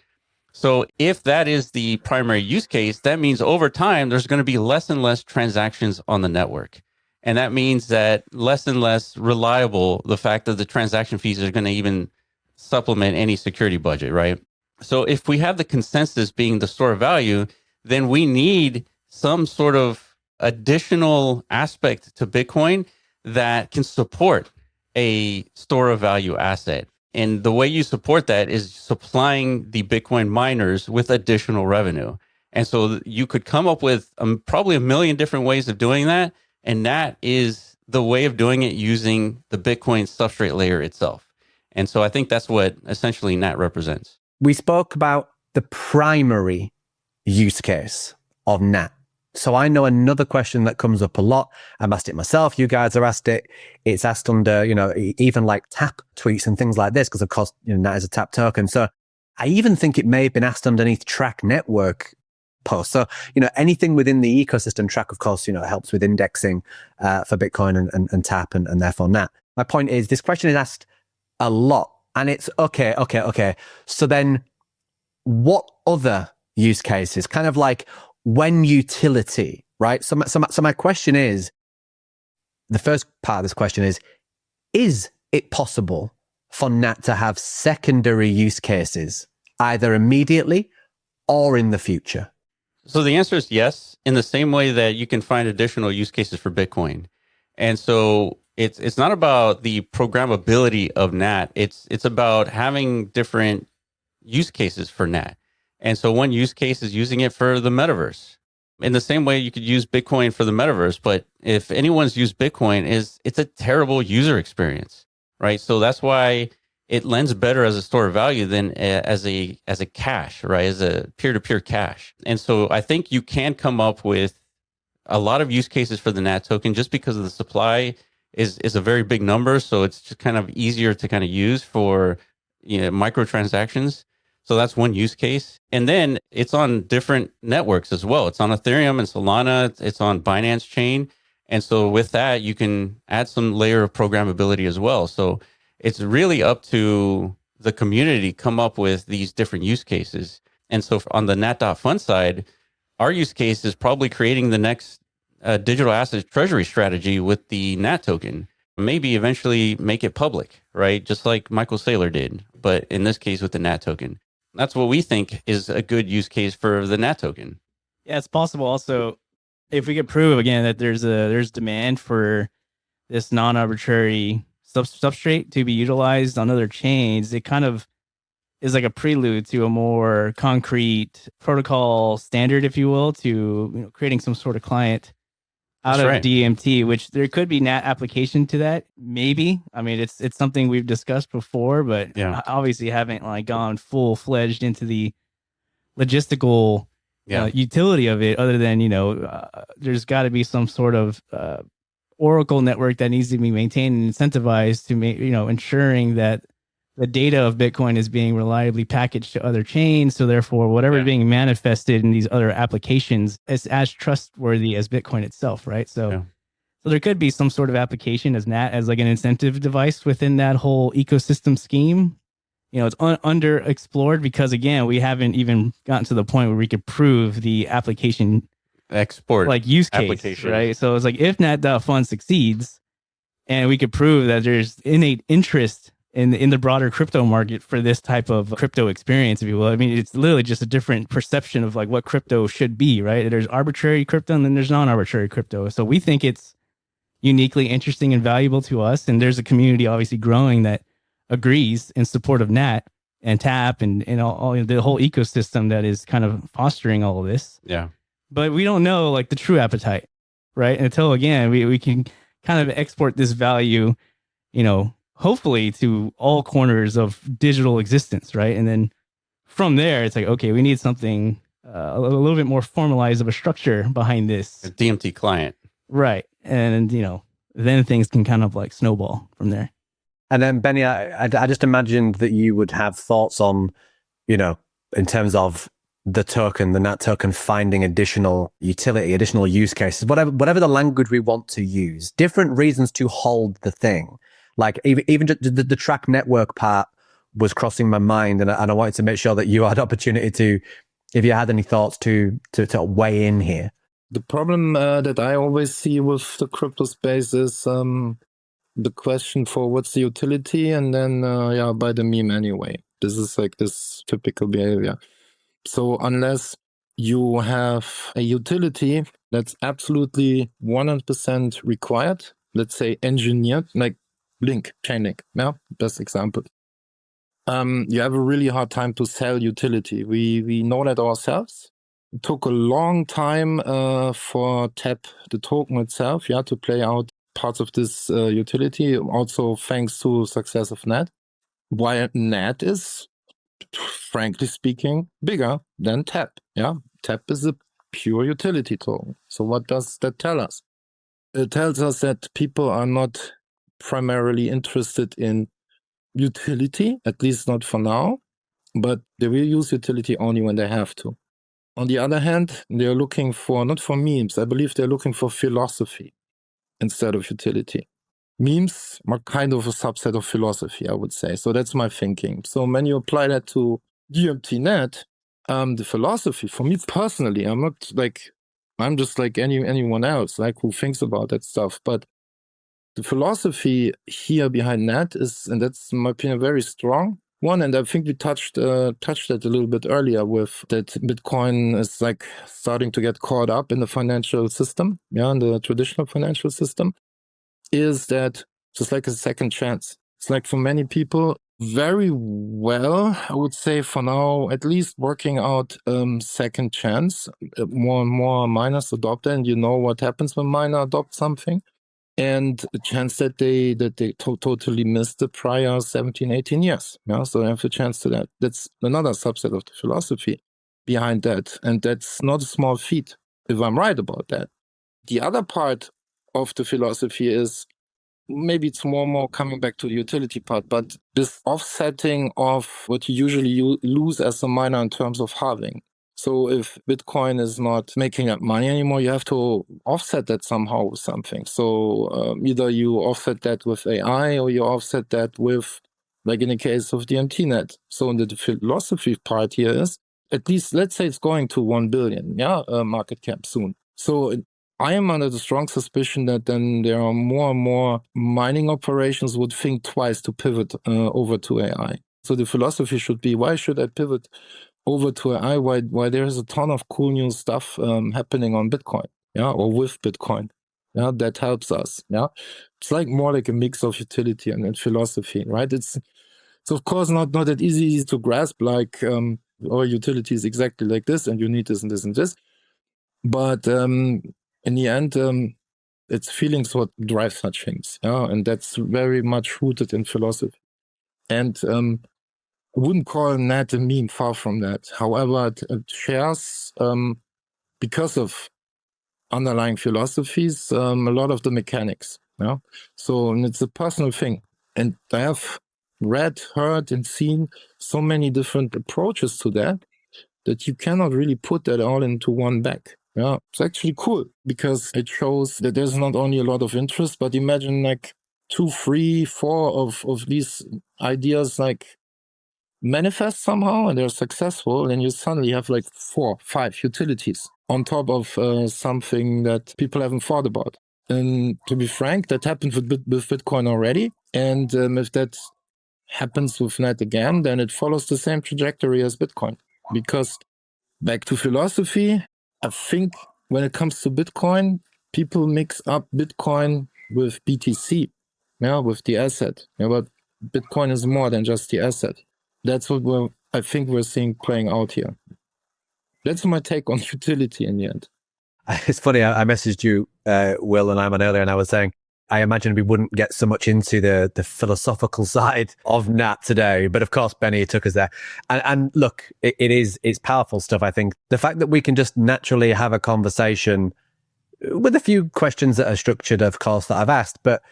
So if that is the primary use case, that means over time, there's going to be less and less transactions on the network. And that means that less and less reliable, the fact that the transaction fees are going to even supplement any security budget, right? So if we have the consensus being the store of value, then we need some sort of additional aspect to Bitcoin that can support a store of value asset. And the way you support that is supplying the Bitcoin miners with additional revenue. And so you could come up with probably 1 million different ways of doing that. And that is the way of doing it using the Bitcoin substrate layer itself. And so I think that's what essentially NAT represents. We spoke about the primary use case of NAT. So I know another question that comes up a lot. I'm asked it myself. You guys are asked it. It's asked under, even like tap tweets and things like this, because of course, NAT is a tap token. So I even think it may have been asked underneath track network posts. So, anything within the ecosystem, track, of course, helps with indexing for Bitcoin and tap and therefore NAT. My point is this question is asked a lot and it's okay. So then what other use cases, kind of like when utility, right? So my question is, the first part of this question is it possible for NAT to have secondary use cases, either immediately or in the future? So the answer is yes, in the same way that you can find additional use cases for Bitcoin. And so it's not about the programmability of NAT. It's about having different use cases for NAT. And so one use case is using it for the metaverse. In the same way you could use Bitcoin for the metaverse, but if anyone's used Bitcoin, it's a terrible user experience, right? So that's why it lends better as a store of value than as a cash, right? As a peer-to-peer cash. And so I think you can come up with a lot of use cases for the NAT token just because of the supply is a very big number. So it's just kind of easier to kind of use for microtransactions. So that's one use case. And then it's on different networks as well. It's on Ethereum and Solana. It's on Binance Chain. And so with that, you can add some layer of programmability as well. So it's really up to the community to come up with these different use cases. And so on the NAT.fund side, our use case is probably creating the next digital asset treasury strategy with the NAT token. Maybe eventually make it public, right? Just like Michael Saylor did, but in this case with the NAT token. That's what we think is a good use case for the NAT token. Yeah, it's possible also if we could prove again that there's demand for this non-arbitrary substrate to be utilized on other chains, it kind of is like a prelude to a more concrete protocol standard, if you will, to creating some sort of client out That's of right. DMT, which there could be NAT application to that. Maybe. I mean, it's something we've discussed before, but Yeah. obviously haven't gone full-fledged into the logistical utility of it, other than, there's got to be some sort of Oracle network that needs to be maintained and incentivized to make, ensuring that the data of Bitcoin is being reliably packaged to other chains. So therefore, whatever is being manifested in these other applications is as trustworthy as Bitcoin itself, right? So there could be some sort of application as NAT as like an incentive device within that whole ecosystem scheme. It's underexplored because, again, we haven't even gotten to the point where we could prove the application Export use case, application. right? So it's like if NAT.fund succeeds and we could prove that there's innate interest in the broader crypto market for this type of crypto experience, if you will. I mean, it's literally just a different perception of like what crypto should be, right? There's arbitrary crypto and then there's non-arbitrary crypto. So we think it's uniquely interesting and valuable to us. And there's a community obviously growing that agrees in support of NAT and TAP and all the whole ecosystem that is kind of fostering all of this. Yeah. But we don't know like the true appetite, right? Until again, we can kind of export this value, hopefully to all corners of digital existence, right? And then from there, it's like, okay, we need something a little bit more formalized of a structure behind this. A DMT client. Right. And, then things can kind of like snowball from there. And then, Benny, I just imagined that you would have thoughts on, in terms of the token, the NAT token, finding additional utility, additional use cases, whatever the language we want to use, different reasons to hold the thing. Like even the track network part was crossing my mind, and I wanted to make sure that you had opportunity to, if you had any thoughts to weigh in here. The problem that I always see with the crypto space is the question for what's the utility, and then buy the meme anyway. This is like this typical behavior. So unless you have a utility that's absolutely 100% required, let's say engineered, like Link, Chainlink, best example. You have a really hard time to sell utility. We know that ourselves. It took a long time for TAP, the token itself, to play out parts of this utility, also thanks to success of NAT. While NAT is, frankly speaking, bigger than TAP. TAP is a pure utility token. So what does that tell us? It tells us that people are not primarily interested in utility, at least not for now, but they will use utility only when they have to. On the other hand, they're looking for, not for memes, I believe they're looking for philosophy instead of utility. Memes are kind of a subset of philosophy, I would say. So that's my thinking. So when you apply that to DMT-NAT, the philosophy, for me personally, I'm just like anyone else, like who thinks about that stuff. But the philosophy here behind NAT is, and that's in my opinion, very strong one. And I think we touched that a little bit earlier with that Bitcoin is like starting to get caught up in the financial system, in the traditional financial system, is that just like a second chance. It's like for many people, very well, I would say for now, at least working out second chance. More and more miners adopt it, and you know what happens when miners adopt something. And the chance that they totally missed the prior 17, 18 years. So they have a chance to that. That's another subset of the philosophy behind that. And that's not a small feat, if I'm right about that. The other part of the philosophy is, maybe it's more coming back to the utility part, but this offsetting of what you usually lose as a miner in terms of halving. So if Bitcoin is not making that money anymore, you have to offset that somehow with something. So either you offset that with AI or you offset that with, like in the case of DMT-NAT. So the philosophy part here is, at least let's say it's going to 1 billion market cap soon. So I am under the strong suspicion that then there are more and more mining operations would think twice to pivot over to AI. So the philosophy should be, why should I pivot over to AI? Why there is a ton of cool new stuff happening on Bitcoin, or with Bitcoin, that helps us, It's like more like a mix of utility and philosophy, right? It's of course not that easy to grasp, like our utility is exactly like this, and you need this and this and this. But in the end, it's feelings what drive such things, and that's very much rooted in philosophy. And I wouldn't call NAT a meme, far from that. However, it shares, because of underlying philosophies, a lot of the mechanics. So and it's a personal thing. And I have read, heard, and seen so many different approaches to that you cannot really put that all into one bag. It's actually cool because it shows that there's not only a lot of interest, but imagine like 2, 3, 4 of these ideas like manifest somehow and they're successful, and you suddenly have like 4, 5 utilities on top of something that people haven't thought about. to be frank, that happened with Bitcoin already. And if that happens with NAT again, then it follows the same trajectory as Bitcoin. Because back to philosophy, I think when it comes to Bitcoin, people mix up Bitcoin with BTC, with the asset. But Bitcoin is more than just the asset. That's what I think we're seeing playing out here. That's my take on utility in the end. It's funny, I messaged you, Will and Iman earlier, and I was saying, I imagine we wouldn't get so much into the philosophical side of NAT today, but of course, Benny took us there. And look, it's powerful stuff. I think the fact that we can just naturally have a conversation with a few questions that are structured, of course, that I've asked, but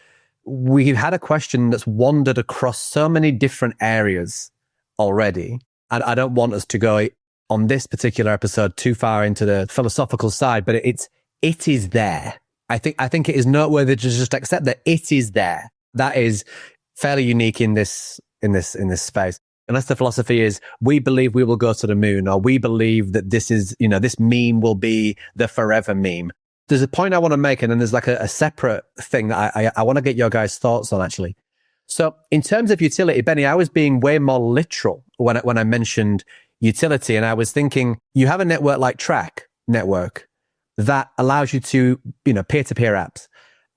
we've had a question that's wandered across so many different areas already. And I don't want us to go on this particular episode too far into the philosophical side, but it is there. I think it is noteworthy to just accept that it is there. That is fairly unique in this space. Unless the philosophy is, we believe we will go to the moon, or we believe that this is, this meme will be the forever meme. There's a point I want to make, and then there's like a separate thing that I want to get your guys' thoughts on, actually. So in terms of utility, Benny, I was being way more literal when I mentioned utility, and I was thinking, you have a network like Track Network that allows you to, peer-to-peer apps,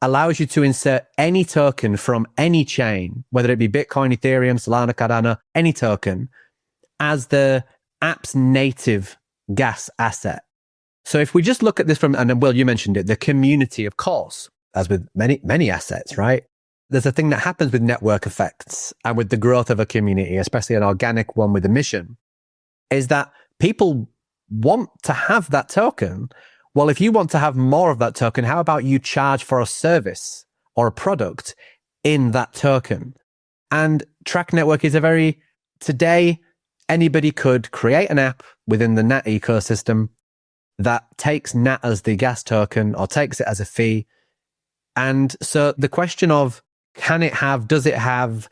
allows you to insert any token from any chain, whether it be Bitcoin, Ethereum, Solana, Cardano, any token, as the app's native gas asset. So if we just look at this from, and Will, you mentioned it, the community, of course, as with many assets, right? There's a thing that happens with network effects and with the growth of a community, especially an organic one with a mission, is that people want to have that token. Well, if you want to have more of that token, how about you charge for a service or a product in that token? And Track Network is today, anybody could create an app within the NAT ecosystem that takes NAT as the gas token or takes it as a fee. And so the question of, does it have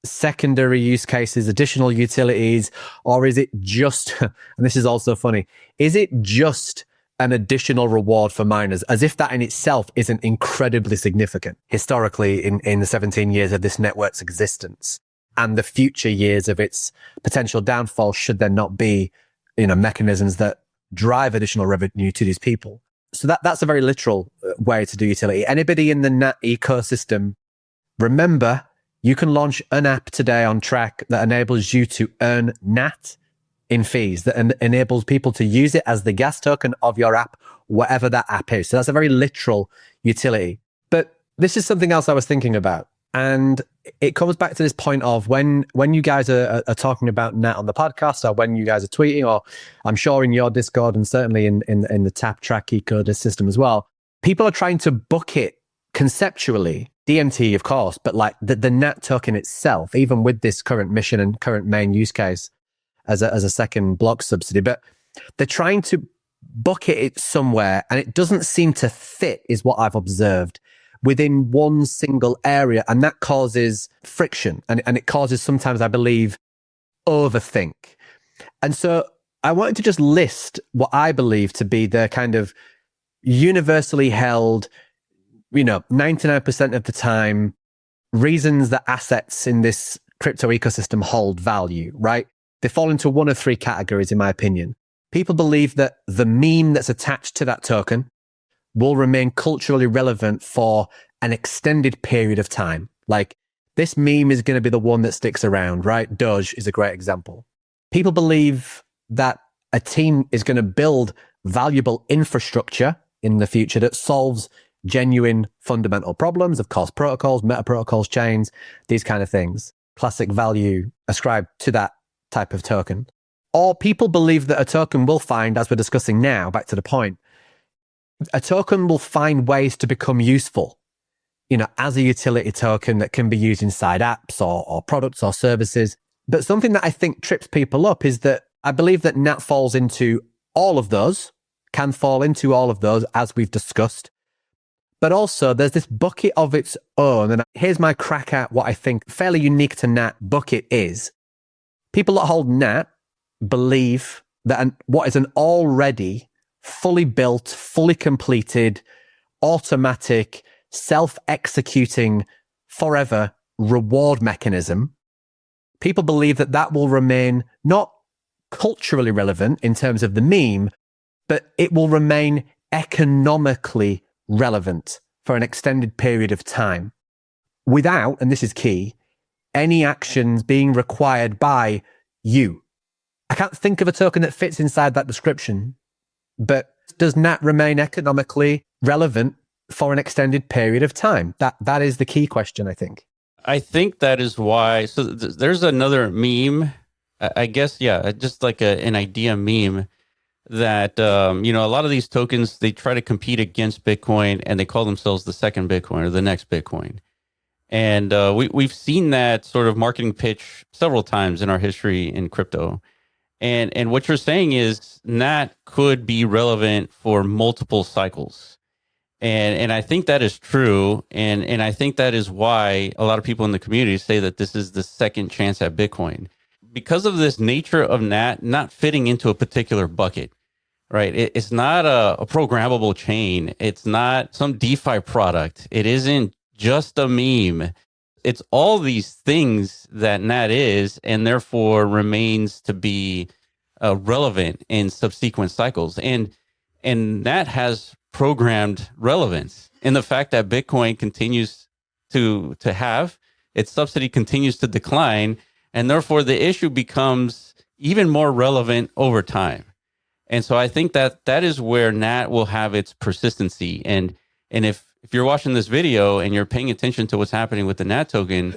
secondary use cases, additional utilities, or is it just, and this is also funny, is it just an additional reward for miners, as if that in itself isn't incredibly significant historically in the 17 years of this network's existence and the future years of its potential downfall, should there not be, mechanisms that drive additional revenue to these people. So that's a very literal way to do utility. Anybody in the NAT ecosystem, remember, you can launch an app today on Track that enables you to earn NAT in fees, that enables people to use it as the gas token of your app, whatever that app is. So that's a very literal utility. But this is something else I was thinking about. And it comes back to this point of when you guys are talking about NAT on the podcast, or when you guys are tweeting, or I'm sure in your Discord and certainly in the Tap Track ecosystem as well, people are trying to bucket conceptually DMT, of course, but like the NAT token itself, even with this current mission and current main use case as a second block subsidy, but they're trying to bucket it somewhere, and it doesn't seem to fit, is what I've observed, within one single area, and that causes friction, and it causes sometimes, I believe, overthink. And so I wanted to just list what I believe to be the kind of universally held, 99% of the time, reasons that assets in this crypto ecosystem hold value, right? They fall into one of three categories, in my opinion. People believe that the meme that's attached to that token will remain culturally relevant for an extended period of time. Like, this meme is going to be the one that sticks around, right? Doge is a great example. People believe that a team is going to build valuable infrastructure in the future that solves genuine fundamental problems, of course, protocols, meta protocols, chains, these kind of things. Classic value ascribed to that type of token. Or people believe that a token will find, as we're discussing now, back to the point, a token will find ways to become useful, as a utility token that can be used inside apps or products or services. But something that I think trips people up is that I believe that NAT falls into all of those, can fall into all of those, as we've discussed. But also there's this bucket of its own. And here's my crack at what I think fairly unique to NAT bucket is. People that hold NAT believe that what is an already fully built, fully completed, automatic, self-executing forever reward mechanism, people believe that that will remain not culturally relevant in terms of the meme, but it will remain economically relevant for an extended period of time without, and this is key, any actions being required by you. I can't think of a token that fits inside that description, but does NAT remain economically relevant for an extended period of time? That is the key question, I think. I think that is why. So there's another meme, I guess, yeah, just like an idea meme that, a lot of these tokens, they try to compete against Bitcoin and they call themselves the second Bitcoin or the next Bitcoin. And we've seen that sort of marketing pitch several times in our history in crypto. And what you're saying is NAT could be relevant for multiple cycles. And I think that is true. And I think that is why a lot of people in the community say that this is the second chance at Bitcoin. Because of this nature of NAT not fitting into a particular bucket, right? It's not a programmable chain. It's not some DeFi product. It isn't just a meme. It's all these things that NAT is, and therefore remains to be relevant in subsequent cycles. And NAT has programmed relevance in the fact that Bitcoin continues to have its subsidy continues to decline, and therefore the issue becomes even more relevant over time. And so I think that is where NAT will have its persistency. And if you're watching this video and you're paying attention to what's happening with the NAT token,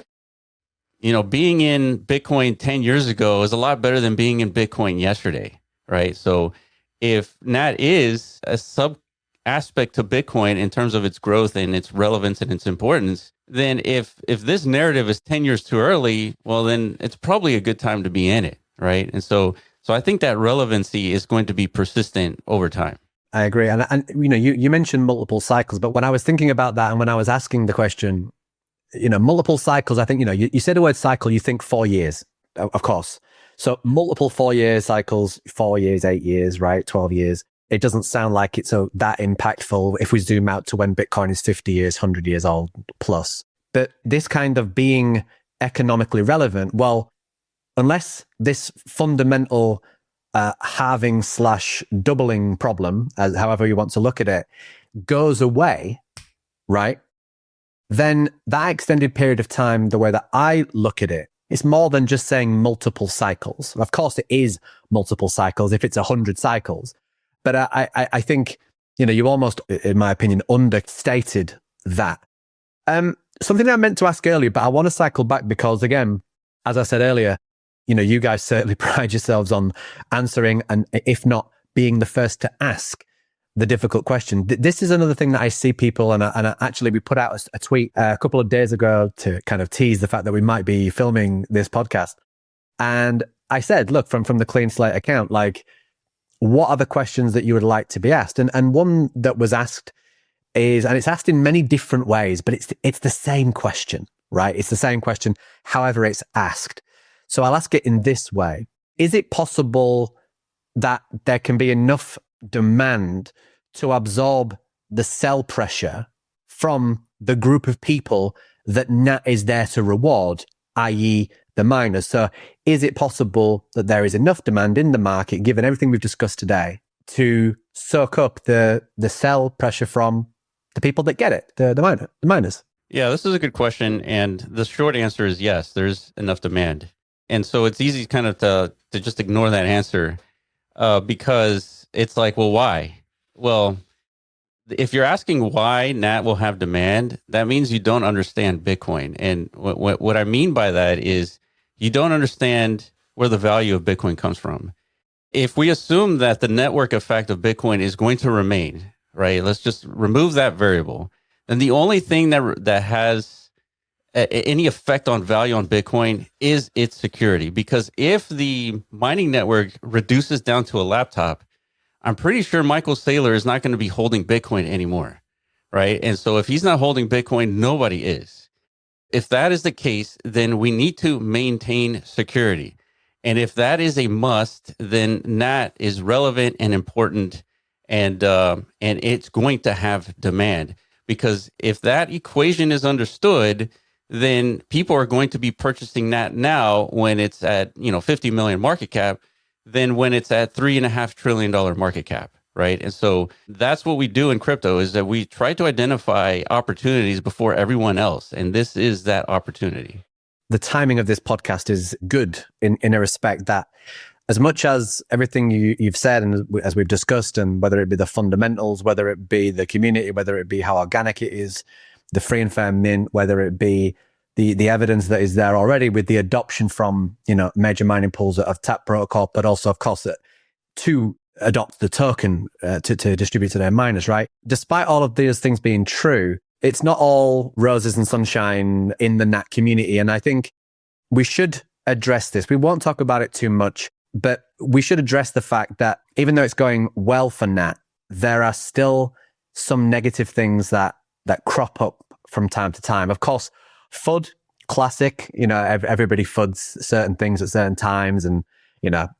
being in Bitcoin 10 years ago is a lot better than being in Bitcoin yesterday, right? So if NAT is a sub aspect to Bitcoin in terms of its growth and its relevance and its importance, then if this narrative is 10 years too early, well, then it's probably a good time to be in it, right? And so I think that relevancy is going to be persistent over time. I agree. And you mentioned multiple cycles, but when I was thinking about that and when I was asking the question, multiple cycles, I think, you say the word cycle, you think 4 years, of course. So multiple 4-year cycles, 4 years, 8 years, right? 12 years. It doesn't sound like it's that impactful if we zoom out to when Bitcoin is 50 years, 100 years old plus. But this kind of being economically relevant, well, unless this fundamental halving / doubling problem, as however you want to look at it, goes away, right? Then that extended period of time, the way that I look at it, it's more than just saying multiple cycles. Of course, it is multiple cycles if it's 100 cycles. But I think, you almost, in my opinion, understated that. Something I meant to ask earlier, but I want to cycle back because, again, as I said earlier, you guys certainly pride yourselves on answering and, if not, being the first to ask the difficult question. This is another thing that I see people, and actually we put out a tweet a couple of days ago to kind of tease the fact that we might be filming this podcast. And I said, look, from the Clean Slate account, like, what are the questions that you would like to be asked? And one that was asked is, and it's asked in many different ways, but it's the same question, right? It's the same question, however it's asked. So I'll ask it in this way. Is it possible that there can be enough demand to absorb the sell pressure from the group of people that NAT is there to reward, i.e. the miners? So is it possible that there is enough demand in the market, given everything we've discussed today, to soak up the sell pressure from the people that get it, the miners? Yeah, this is a good question. And the short answer is yes, there's enough demand. And so it's easy kind of to just ignore that answer because it's like, well, why? Well, if you're asking why NAT will have demand, that means you don't understand Bitcoin. And what I mean by that is you don't understand where the value of Bitcoin comes from. If we assume that the network effect of Bitcoin is going to remain, right? Let's just remove that variable. Then the only thing that has any effect on value on Bitcoin is its security. Because if the mining network reduces down to a laptop, I'm pretty sure Michael Saylor is not going to be holding Bitcoin anymore, right? And so if he's not holding Bitcoin, nobody is. If that is the case, then we need to maintain security. And if that is a must, then NAT is relevant and important, and it's going to have demand. because if that equation is understood, then people are going to be purchasing NAT now when it's at, 50 million market cap than when it's at $3.5 trillion market cap. Right. And so that's what we do in crypto, is that we try to identify opportunities before everyone else. And this is that opportunity. The timing of this podcast is good in a respect that, as much as everything you've said and as we've discussed, and whether it be the fundamentals, whether it be the community, whether it be how organic it is, the free and fair mint, whether it be the evidence that is there already with the adoption from, major mining pools of TAP protocol, but also, of course, to adopt the token to distribute to their miners, right? Despite all of these things being true, it's not all roses and sunshine in the NAT community. And I think we should address this. We won't talk about it too much, but we should address the fact that even though it's going well for NAT, there are still some negative things that crop up from time to time. Of course, FUD, classic, everybody FUDs certain things at certain times. And,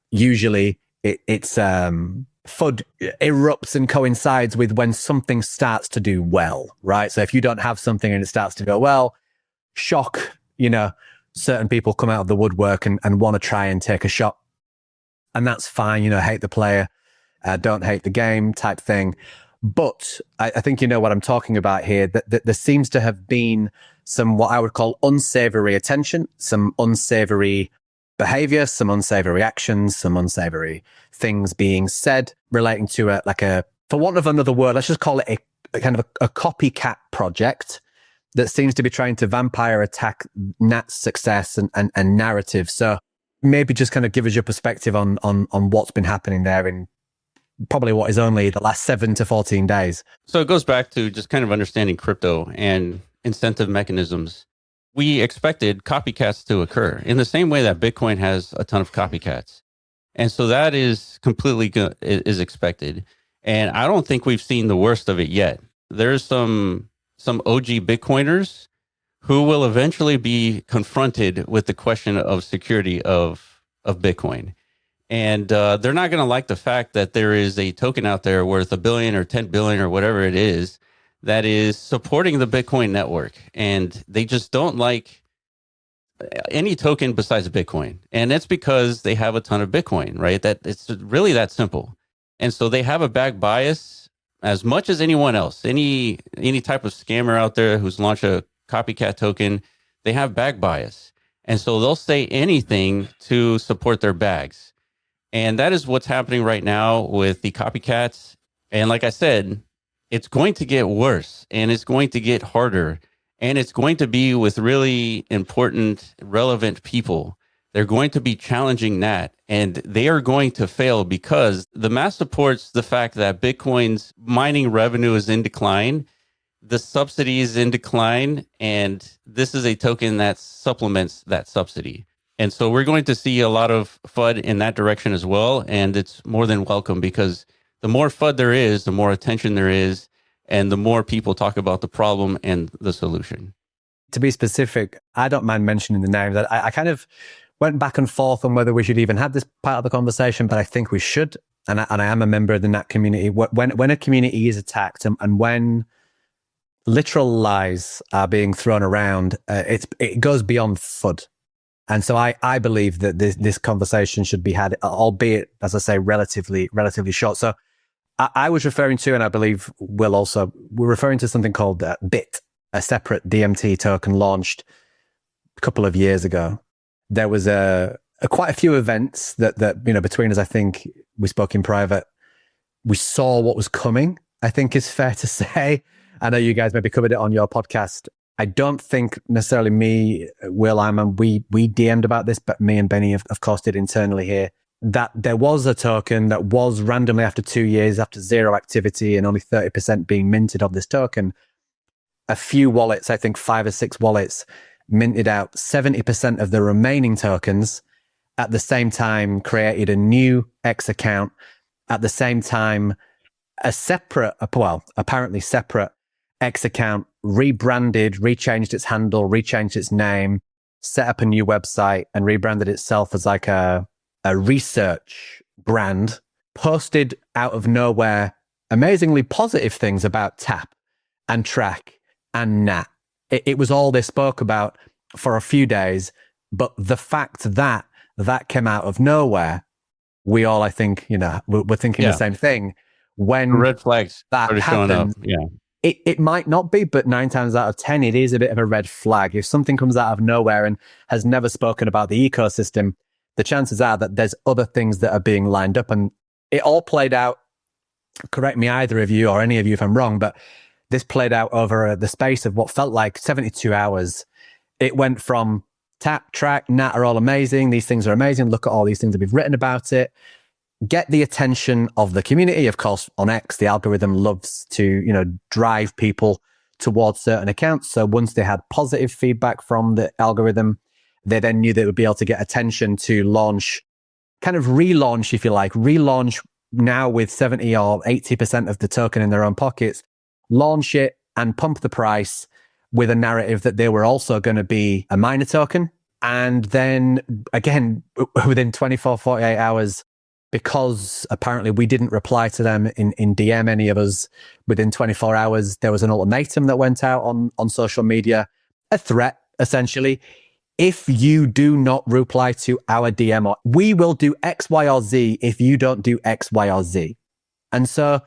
usually it's FUD erupts and coincides with when something starts to do well, right? So if you don't have something and it starts to go well, shock, certain people come out of the woodwork and want to try and take a shot. And that's fine, hate the player, don't hate the game type thing. But I think you know what I'm talking about here, that there seems to have been some what I would call unsavory attention, some unsavory behavior, some unsavory actions, some unsavory things being said relating to for want of another word, let's just call it a kind of a copycat project that seems to be trying to vampire attack NAT's success and narrative. So maybe just kind of give us your perspective on what's been happening there in probably what is only the last 7 to 14 days. So it goes back to just kind of understanding crypto and incentive mechanisms. We expected copycats to occur in the same way that Bitcoin has a ton of copycats. And so that is completely is expected. And I don't think we've seen the worst of it yet. There's some OG Bitcoiners who will eventually be confronted with the question of security of Bitcoin. And they're not going to like the fact that there is a token out there worth $1 billion or 10 billion or whatever it is that is supporting the Bitcoin network. And they just don't like any token besides Bitcoin. And that's because they have a ton of Bitcoin, right? That it's really that simple. And so they have a back bias as much as anyone else. Any type of scammer out there who's launched a copycat token, they have back bias. And so they'll say anything to support their bags. And that is what's happening right now with the copycats. And like I said, it's going to get worse and it's going to get harder. And it's going to be with really important, relevant people. They're going to be challenging NAT, and they are going to fail because the math supports the fact that Bitcoin's mining revenue is in decline, the subsidy is in decline, and this is a token that supplements that subsidy. And so we're going to see a lot of FUD in that direction as well. And it's more than welcome because the more FUD there is, the more attention there is, and the more people talk about the problem and the solution. To be specific, I don't mind mentioning the name. That I kind of went back and forth on whether we should even have this part of the conversation, but I think we should. And I am a member of the NAT community. When a community is attacked and when literal lies are being thrown around, it goes beyond FUD. And so I believe that this conversation should be had, albeit, as I say, relatively short. So I was referring to, and I believe we're referring to something called BIT, a separate DMT token launched a couple of years ago. There was quite a few events that between us, I think we spoke in private. We saw what was coming, I think is fair to say. I know you guys maybe covered it on your podcast. I don't think necessarily me, Will Iman, we DM'd about this, but me and Benny, of course, did internally here, that there was a token that was randomly after 2 years, after zero activity and only 30% being minted of this token. A few wallets, I think 5 or 6 wallets, minted out 70% of the remaining tokens, at the same time created a new X account, at the same time apparently separate X account, rebranded, rechanged its handle, rechanged its name, set up a new website and rebranded itself as like a research brand, posted out of nowhere amazingly positive things about TAP and track and NAT. It was all they spoke about for a few days, but the fact that that came out of nowhere, we all, I think, we're thinking the same thing. When red flags that started showing up, happens, it might not be, but 9 times out of 10, it is a bit of a red flag. If something comes out of nowhere and has never spoken about the ecosystem, the chances are that there's other things that are being lined up. And it all played out, correct me either of you or any of you if I'm wrong, but this played out over the space of what felt like 72 hours. It went from tap, track, NAT are all amazing. These things are amazing. Look at all these things that we've written about it. Get the attention of the community. Of course, on X, the algorithm loves to, drive people towards certain accounts. So once they had positive feedback from the algorithm, they then knew they would be able to get attention to launch, kind of relaunch, if you like, relaunch now with 70 or 80% of the token in their own pockets, launch it and pump the price with a narrative that they were also going to be a miner token. And then again, within 24, 48 hours, because apparently we didn't reply to them in DM, any of us, within 24 hours, there was an ultimatum that went out on social media, a threat, essentially. If you do not reply to our DM, we will do X, Y, or Z if you don't do X, Y, or Z. And so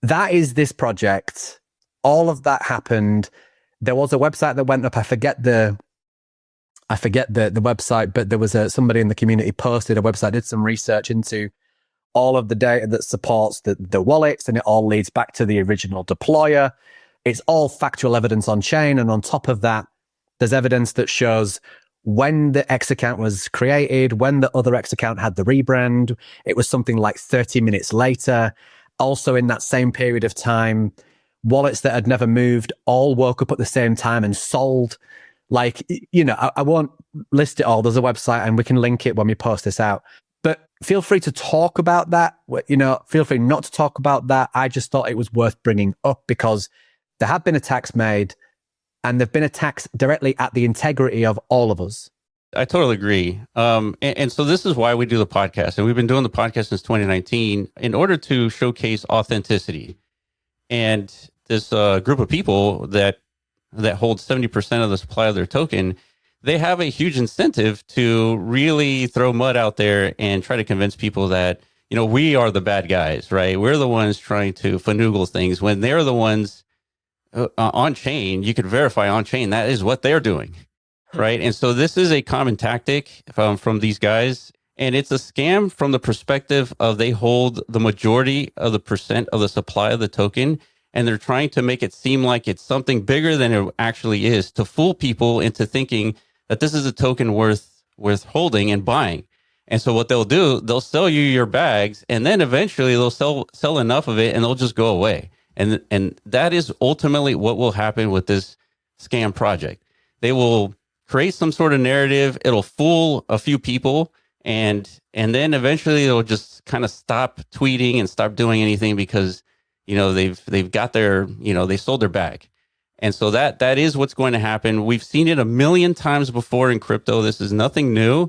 that is this project. All of that happened. There was a website that went up. I forget the website, but there was somebody in the community posted a website, did some research into all of the data that supports the wallets, and it all leads back to the original deployer. It's all factual evidence on chain. And on top of that, there's evidence that shows when the X account was created, when the other X account had the rebrand. It was something like 30 minutes later. Also in that same period of time, wallets that had never moved all woke up at the same time and sold. Like, I won't list it all. There's a website and we can link it when we post this out. But feel free to talk about that. Feel free not to talk about that. I just thought it was worth bringing up because there have been attacks made, and there've been attacks directly at the integrity of all of us. I totally agree. And so this is why we do the podcast. And we've been doing the podcast since 2019 in order to showcase authenticity. And this group of people that hold 70% of the supply of their token, they have a huge incentive to really throw mud out there and try to convince people that, we are the bad guys, right? We're the ones trying to finagle things when they're the ones on chain. You could verify on chain that is what they're doing, right? And so this is a common tactic from these guys, and it's a scam from the perspective of they hold the majority of the percent of the supply of the token, and they're trying to make it seem like it's something bigger than it actually is, to fool people into thinking that this is a token worth holding and buying. And so what they'll do, they'll sell you your bags, and then eventually they'll sell enough of it and they'll just go away. And that is ultimately what will happen with this scam project. They will create some sort of narrative. It'll fool a few people, and then eventually they'll just kind of stop tweeting and stop doing anything because they've got their they sold their bag. And so that is what's going to happen. We've seen it a million times before in crypto. This is nothing new.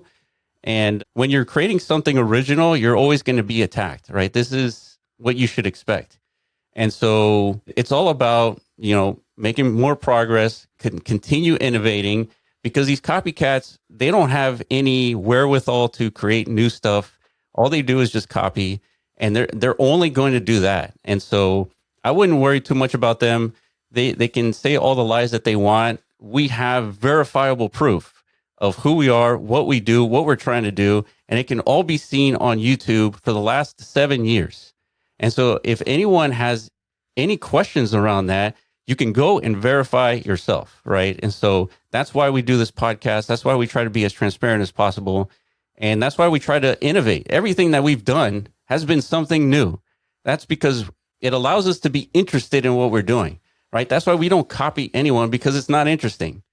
And when you're creating something original, you're always going to be attacked, right? This is what you should expect. And so it's all about, making more progress, continue innovating, because these copycats, they don't have any wherewithal to create new stuff. All they do is just copy, and they're only going to do that. And so I wouldn't worry too much about them. They can say all the lies that they want. We have verifiable proof of who we are, what we do, what we're trying to do, and it can all be seen on YouTube for the last 7 years. And so if anyone has any questions around that, you can go and verify yourself, right? And so that's why we do this podcast. That's why we try to be as transparent as possible. And that's why we try to innovate. Everything that we've done has been something new. That's because it allows us to be interested in what we're doing, right? That's why we don't copy anyone, because it's not interesting.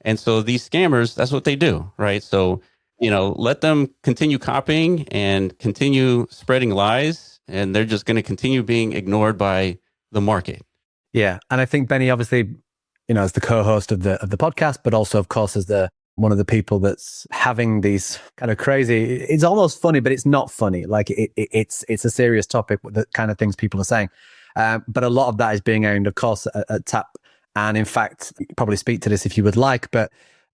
And so these scammers, that's what they do, right? So, let them continue copying and continue spreading lies, and they're just going to continue being ignored by the market. Yeah. And I think Benny, obviously, as the co-host of the podcast, but also, of course, as one of the people that's having these kind of crazy, it's almost funny, but it's not funny. Like it's a serious topic, the kind of things people are saying. But a lot of that is being owned, of course, at TAP. And in fact, you can probably speak to this if you would like, but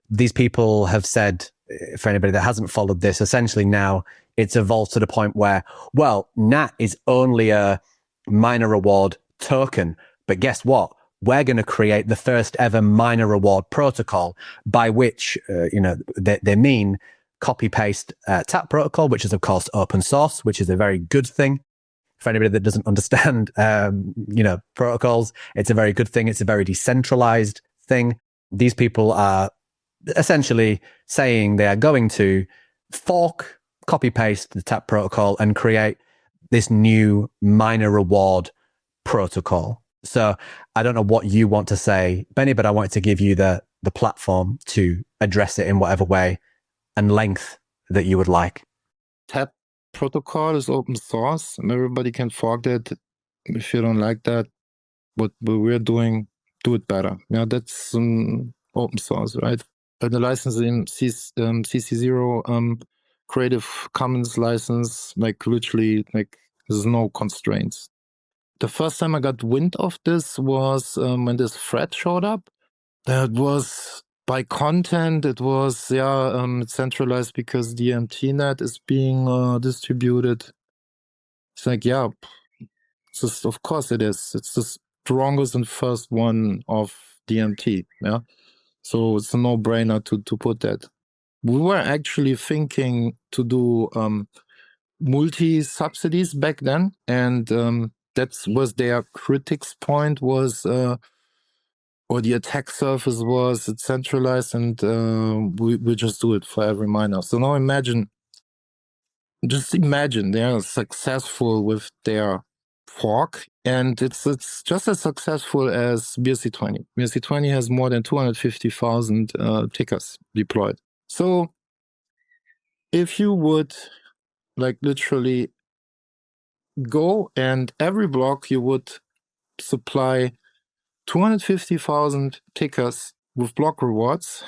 these people have said, for anybody that hasn't followed this, essentially now it's evolved to the point where, well, NAT is only a minor reward token, but guess what? We're going to create the first ever minor reward protocol, by which, they mean copy paste TAP protocol, which is of course open source, which is a very good thing. For anybody that doesn't understand, protocols, it's a very good thing. It's a very decentralized thing. These people are essentially saying they are going to fork, copy paste the TAP protocol and create this new minor reward protocol. So I don't know what you want to say, Benny, but I wanted to give you the platform to address it in whatever way and length that you would like. TAP protocol is open source and everybody can fork that. If you don't like that, what we're doing, do it better. Yeah, that's open source, right? The license in CC0 Creative Commons license, literally, there's no constraints. The first time I got wind of this was when this thread showed up. That was by content. It was centralized because DMT-NAT is being distributed. It's of course it is. It's the strongest and first one of DMT. Yeah, so it's a no-brainer to put that. We were actually thinking to do multi-subsidies back then, and that was their critics point was, or the attack surface was, it's centralized, and we just do it for every miner. So now just imagine they are successful with their fork, and it's just as successful as BSC20. BSC20 has more than 250,000 tickers deployed. So if you would literally go and every block you would supply 250,000 tickers with block rewards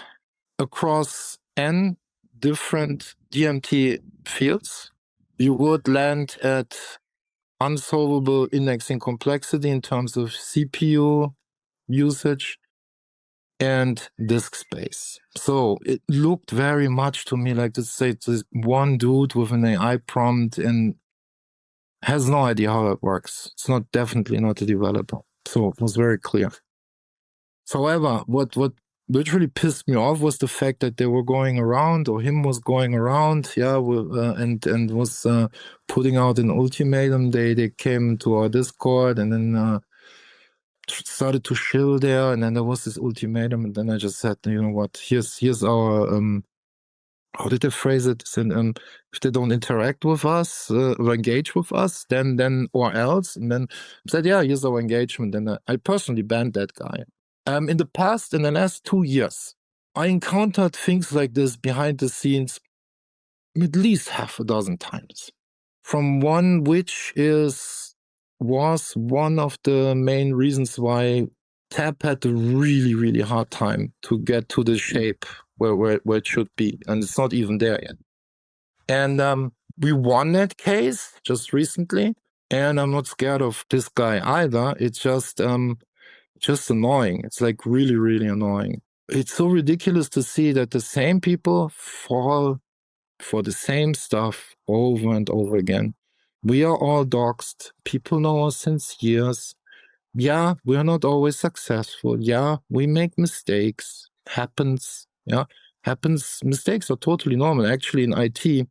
across n different DMT fields, you would land at unsolvable indexing complexity in terms of CPU usage and disk space. So it looked very much to me like, let's say, this one dude with an AI prompt and has no idea how that works. It's definitely not a developer. So it was very clear. However, what literally pissed me off was the fact that they were going around, or him was going around, and was putting out an ultimatum. They came to our Discord and then started to chill there, and then there was this ultimatum, and then I just said, you know what, here's our how did they phrase it? And if they don't interact with us or engage with us, then or else. And then I said, here's our engagement. And I personally banned that guy. In the last 2 years, I encountered things like this behind the scenes at least half a dozen times. From one which was one of the main reasons why TAP had a really, really hard time to get to the shape where it should be, and it's not even there yet. And we won that case just recently, and I'm not scared of this guy either. It's just annoying. It's really, really annoying. It's so ridiculous to see that the same people fall for the same stuff over and over again. We are all doxxed. People know us since years. Yeah, we are not always successful. Yeah, we make mistakes. Happens. Yeah, happens. Mistakes are totally normal. Actually, in IT,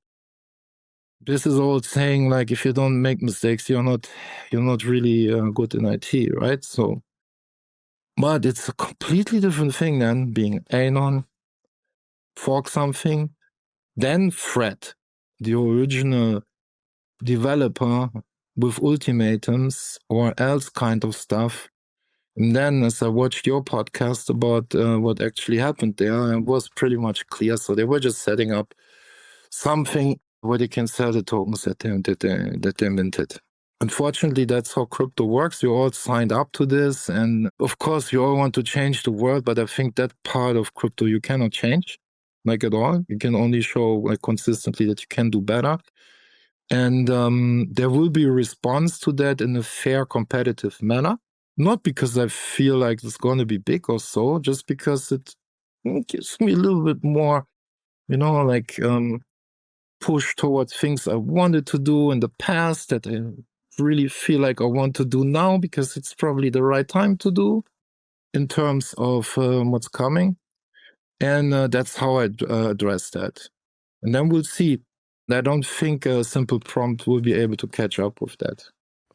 this is old saying, if you don't make mistakes, you're not really good in IT, right? So, but it's a completely different thing than being anon, fork something, then threat the original developer with ultimatums or else kind of stuff. And then as I watched your podcast about what actually happened there, it was pretty much clear. So they were just setting up something where they can sell the tokens that they minted. Unfortunately, that's how crypto works. You all signed up to this. And of course, you all want to change the world. But I think that part of crypto you cannot change, at all. You can only show consistently that you can do better. And there will be a response to that in a fair, competitive manner. Not because I feel like it's going to be big or so, just because it gives me a little bit more, like push towards things I wanted to do in the past that I really feel like I want to do now, because it's probably the right time to do in terms of what's coming. And that's how I address that. And then we'll see. I don't think a simple prompt will be able to catch up with that.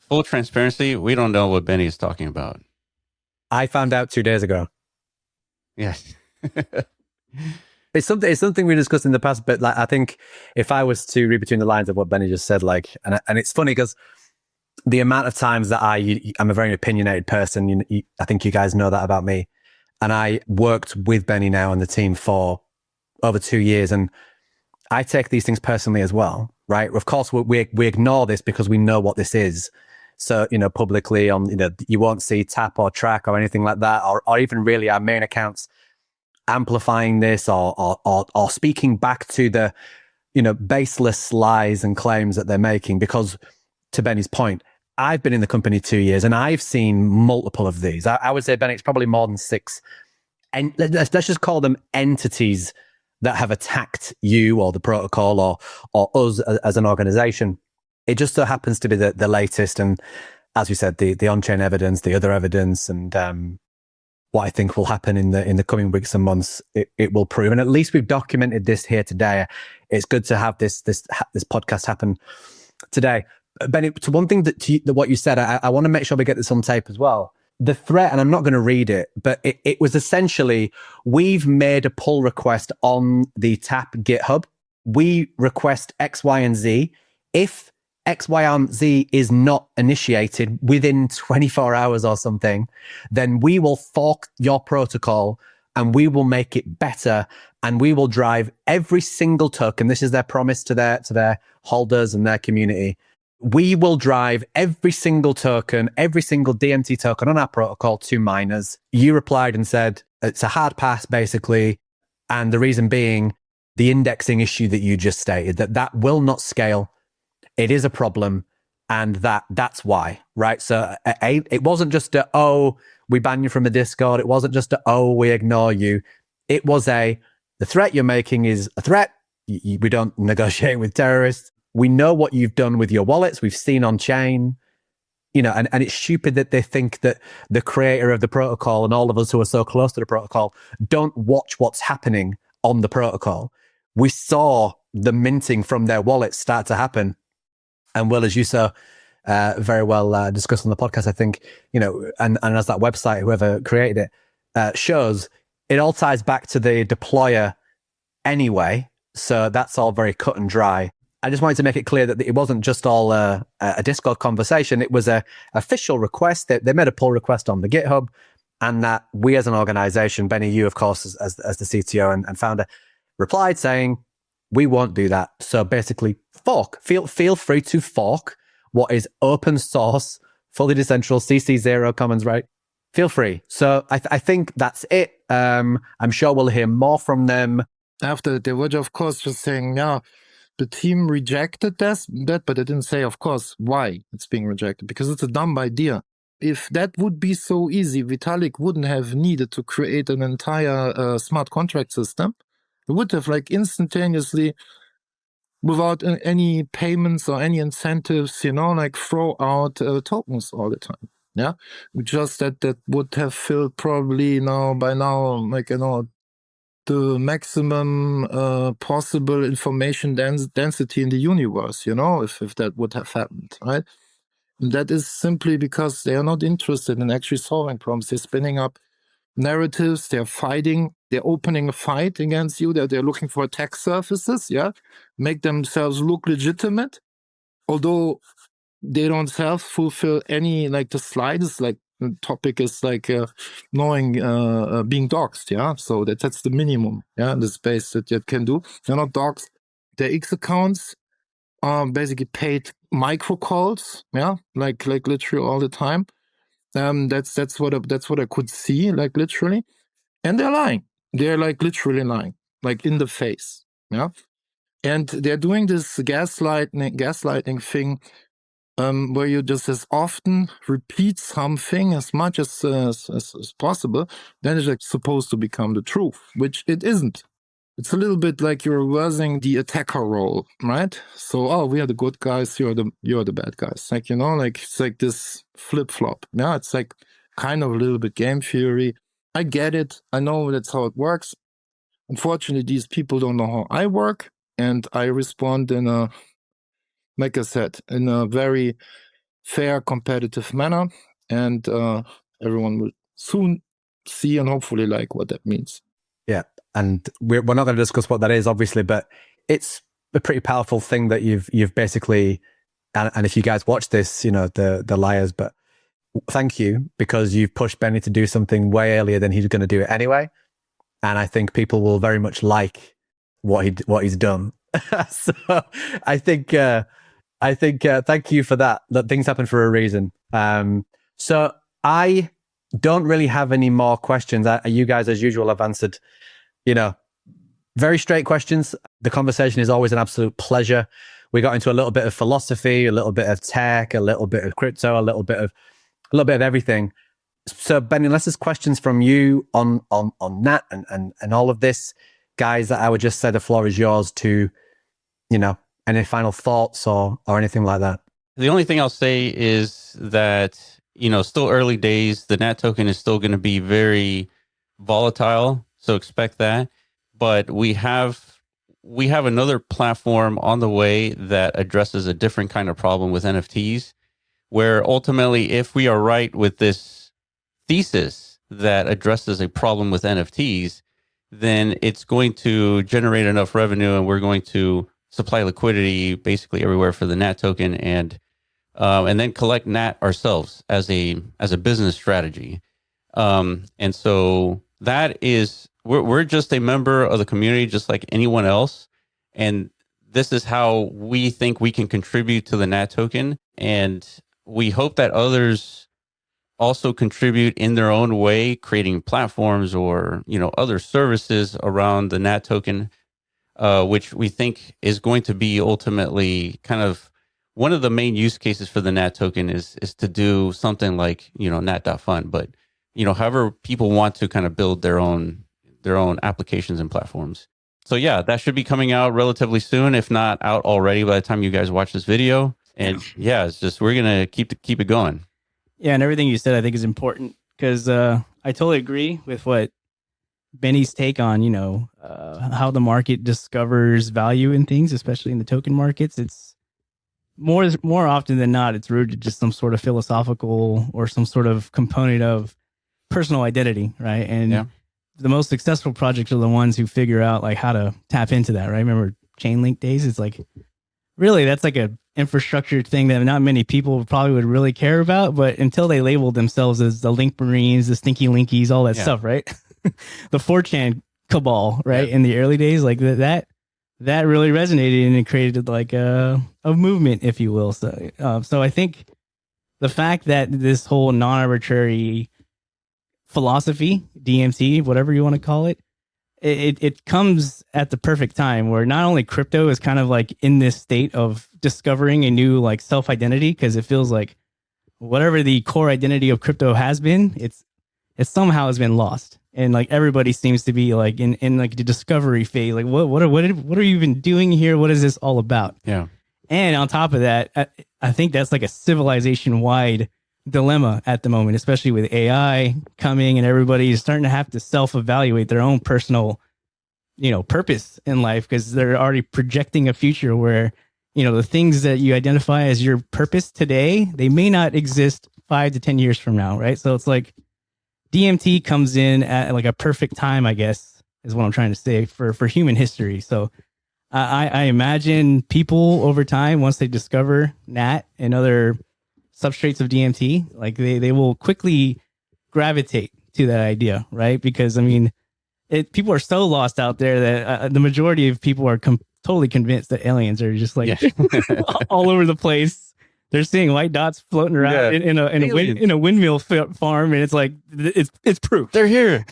Full transparency, we don't know what Benny is talking about. I found out 2 days ago. Yes. It's something we discussed in the past, but like, I think if I was to read between the lines of what Benny just said, like, and it's funny because the amount of times that I'm a very opinionated person, I think you guys know that about me, and I worked with Benny now and the team for over 2 years, and I take these things personally as well, right? Of course, we ignore this because we know what this is. So, publicly on, you won't see tap or track or anything like that, or even really our main accounts amplifying this or speaking back to the, baseless lies and claims that they're making. Because to Benny's point, I've been in the company 2 years and I've seen multiple of these. I would say, Benny, it's probably more than 6. And let's just call them entities that have attacked you or the protocol or us as an organization. It just so happens to be the latest. And as we said, the on-chain evidence, the other evidence, and what I think will happen in the coming weeks and months, it will prove. And at least we've documented this here today. It's good to have this podcast happen today. Benny, to one thing that what you said, I want to make sure we get this on tape as well. The threat, and I'm not going to read it, but it was essentially, we've made a pull request on the TAP GitHub. We request X, Y, and Z. If X, Y, and Z is not initiated within 24 hours or something, then we will fork your protocol and we will make it better, and we will drive every single token. This is their promise to their holders and their community. We will drive every single token, every single DMT token on our protocol to miners. You replied and said, it's a hard pass, basically. And the reason being the indexing issue that you just stated, that will not scale. It is a problem. And that's why, right? So it wasn't just we ban you from the Discord. It wasn't just we ignore you. It was the threat you're making is a threat. We don't negotiate with terrorists. We know what you've done with your wallets. We've seen on chain, and it's stupid that they think that the creator of the protocol and all of us who are so close to the protocol don't watch what's happening on the protocol. We saw the minting from their wallets start to happen. And Will, as you so very well discussed on the podcast, I think, and as that website, whoever created it, shows, it all ties back to the deployer anyway. So that's all very cut and dry. I just wanted to make it clear that it wasn't just all a Discord conversation. It was a official request. They made a pull request on the GitHub, and that we as an organization, Benny, you, of course, as the CTO and founder, replied saying, we won't do that. So basically, fork. Feel free to fork what is open source, fully decentral, CC0 commons, right? Feel free. So I think that's it. I'm sure we'll hear more from them. After they were, of course, just saying, yeah, the team rejected that, but they didn't say, of course, why it's being rejected, because it's a dumb idea. If that would be so easy, Vitalik wouldn't have needed to create an entire smart contract system. It would have instantaneously, without any payments or any incentives, throw out tokens all the time. Yeah, just that would have filled probably by now, the maximum possible information density in the universe, if that would have happened, right? And that is simply because they are not interested in actually solving problems. They're spinning up narratives, they're fighting, they're opening a fight against you, they're looking for attack surfaces, make themselves look legitimate, although they don't fulfill any, the slightest, the topic is knowing being doxxed, so that's the minimum, in the space that you can do. They're not doxxed. Their X accounts are basically paid micro calls, like literally all the time. That's what I could see, literally, and they're lying. They're literally lying, in the face, And they're doing this gaslighting thing, where you just as often repeat something as much as possible, then it's like supposed to become the truth, which it isn't. It's a little bit like you're reversing the attacker role, right? So, we are the good guys, you're the bad guys. Like, like it's like this flip-flop. Yeah, it's like kind of a little bit game theory. I get it. I know that's how it works. Unfortunately, these people don't know how I work, and I respond in a, like I said, in a very fair, competitive manner, and everyone will soon see and hopefully like what that means. Yeah, and we're not going to discuss what that is, obviously, but it's a pretty powerful thing that you've basically, and if you guys watch this, the liars, but thank you, because you've pushed Benny to do something way earlier than he's going to do it anyway, and I think people will very much like what he's done. So I think thank you for that. That things happen for a reason. So I don't really have any more questions. You guys, as usual, have answered, very straight questions. The conversation is always an absolute pleasure. We got into a little bit of philosophy, a little bit of tech, a little bit of crypto, a little bit of everything. So Benny, unless there's questions from you on NAT and all of this, guys, I would just say the floor is yours to, any final thoughts or anything like that. The only thing I'll say is that, still early days, the NAT token is still going to be very volatile. So expect that. But we have another platform on the way that addresses a different kind of problem with NFTs, where ultimately, if we are right with this thesis that addresses a problem with NFTs, then it's going to generate enough revenue, and we're going to supply liquidity basically everywhere for the NAT token, and then collect NAT ourselves as a business strategy. And so that is, we're just a member of the community, just like anyone else. And this is how we think we can contribute to the NAT token. And we hope that others also contribute in their own way, creating platforms or, other services around the NAT token, which we think is going to be ultimately kind of one of the main use cases for the NAT token is to do something like, nat.fund. But, however people want to kind of build their own applications and platforms. So yeah, that should be coming out relatively soon, if not out already by the time you guys watch this video. And yeah, it's just, we're going to keep it going. Yeah. And everything you said, I think, is important, because I totally agree with what Benny's take on, how the market discovers value in things, especially in the token markets. It's more often than not, it's rooted just some sort of philosophical or some sort of component of personal identity, right? And the most successful projects are the ones who figure out like how to tap into that, right? Remember Chainlink days? It's like, really, that's like a infrastructure thing that not many people probably would really care about, but until they labeled themselves as the Link Marines, the Stinky Linkies, all that stuff, right? The 4chan cabal, right? In the early days, like that really resonated, and it created like a movement, if you will. So I think the fact that this whole non-arbitrary philosophy, DMT, whatever you want to call it, it comes at the perfect time, where not only crypto is kind of like in this state of discovering a new like self-identity, because it feels like whatever the core identity of crypto has been, it somehow has been lost. And like everybody seems to be like in like the discovery phase. Like what are you even doing here? What is this all about? Yeah. And on top of that, I think that's like a civilization wide dilemma at the moment, especially with AI coming and everybody is starting to have to self-evaluate their own personal, purpose in life, because they're already projecting a future where, the things that you identify as your purpose today, they may not exist 5 to 10 years from now, right? So it's like DMT comes in at like a perfect time, I guess, is what I'm trying to say for human history. So I imagine people over time, once they discover NAT and other substrates of DMT, like they will quickly gravitate to that idea, right? Because I mean, people are so lost out there that the majority of people are totally convinced that aliens are just like all over the place. they're seeing white dots floating around in a windmill farm, and it's like it's proof. They're here.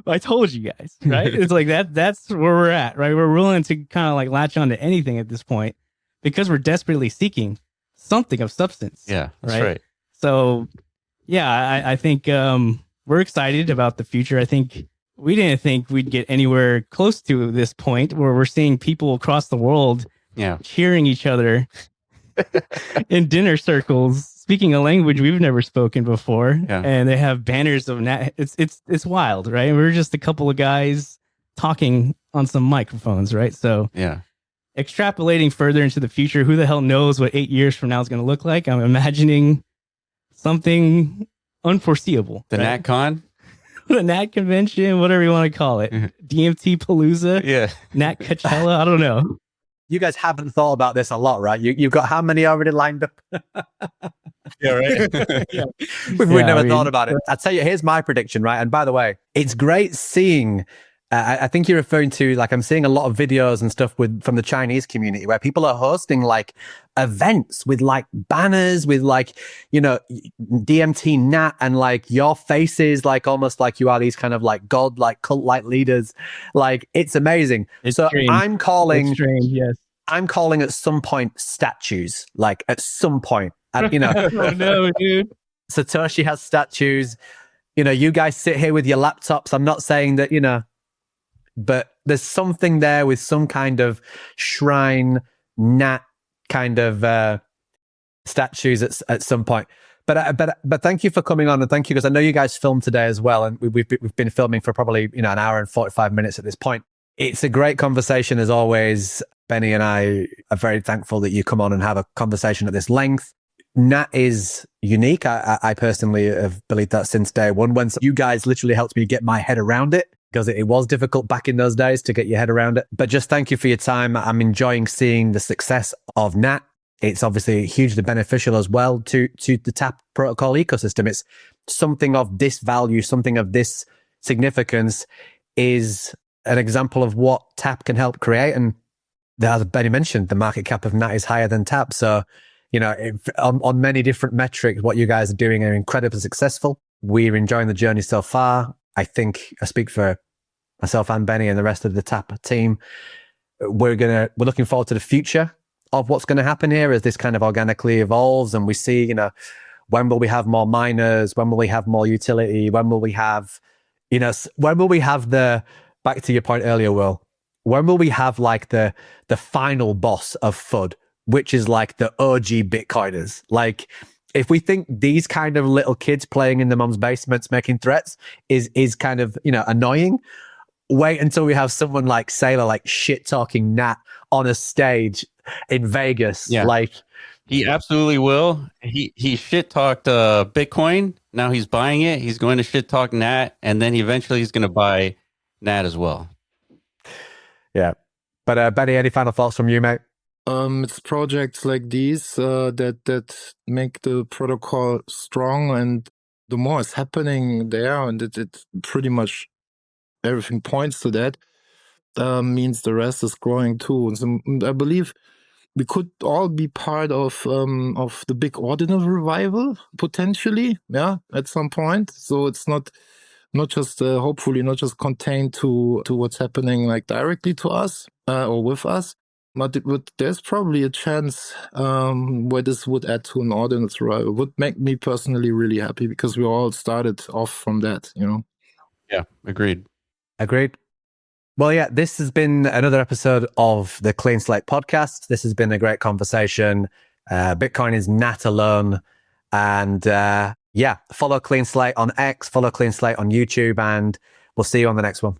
I told you guys, right? It's like that's where we're at, right? We're willing to kind of like latch on to anything at this point because we're desperately seeking something of substance. Yeah, that's right. So, yeah, I think we're excited about the future. I think we didn't think we'd get anywhere close to this point where we're seeing people across the world cheering each other in dinner circles, speaking a language we've never spoken before, and they have banners of NAT. It's wild, right? We're just a couple of guys talking on some microphones, right? So extrapolating further into the future, who the hell knows what 8 years from now is going to look like? I'm imagining something unforeseeable. The right? NAT Con? The NAT convention, whatever you want to call it. DMT Palooza? NAT Coachella? I don't know. You guys haven't thought about this a lot, right? You've got how many already lined up? Right. We've never thought about it. I'll tell you, here's my prediction, right? And by the way, it's great seeing, I think you're referring to, like, I'm seeing a lot of videos and stuff from the Chinese community where people are hosting like events with like banners with like, DMT-NAT and like your faces, like almost like you are these kind of like god, like cult-like leaders. Like, it's amazing. Strange. I'm calling, it's strange, yes. I'm calling at some point statues, like at some point, Oh no, dude. Satoshi has statues. You guys sit here with your laptops. I'm not saying that, but there's something there with some kind of shrine, NAT kind of statues at some point. But thank you for coming on, and thank you, because I know you guys filmed today as well, and we've been filming for probably an hour and 45 minutes at this point. It's a great conversation as always. Benny and I are very thankful that you come on and have a conversation at this length. NAT is unique. I personally have believed that since day one, when you guys literally helped me get my head around it, because it was difficult back in those days to get your head around it. But just thank you for your time. I'm enjoying seeing the success of NAT. It's obviously hugely beneficial as well to the TAP protocol ecosystem. It's something of this value, something of this significance is an example of what TAP can help create. And as Benny mentioned, the market cap of NAT is higher than TAP. So, on many different metrics, what you guys are doing are incredibly successful. We're enjoying the journey so far. I think I speak for myself and Benny and the rest of the TAP team. We're looking forward to the future of what's going to happen here as this kind of organically evolves, and we see, when will we have more miners? When will we have more utility? When will we have, back to your point earlier, Will, when will we have like the final boss of FUD, which is like the OG Bitcoiners? Like, if we think these kind of little kids playing in the mom's basements making threats is kind of, annoying, wait until we have someone like Sailor, like shit talking NAT on a stage in Vegas. Yeah. Like, he absolutely will. He shit talked Bitcoin. Now he's buying it. He's going to shit talk NAT, and then eventually he's going to buy NAT as well. Yeah. But Benny, any final thoughts from you, mate? It's projects like these that make the protocol strong, and the more is happening there, and it pretty much everything points to that, means the rest is growing too. So I believe we could all be part of the big ordinal revival potentially, at some point. So it's not just hopefully not just contained to what's happening like directly to us or with us. But there's probably a chance where this would add to an ordinal revival. It would make me personally really happy, because we all started off from that, Yeah, agreed. Well, yeah, this has been another episode of the Clean Slate Podcast. This has been a great conversation. Bitcoin is NAT alone. And follow Clean Slate on X, follow Clean Slate on YouTube, and we'll see you on the next one.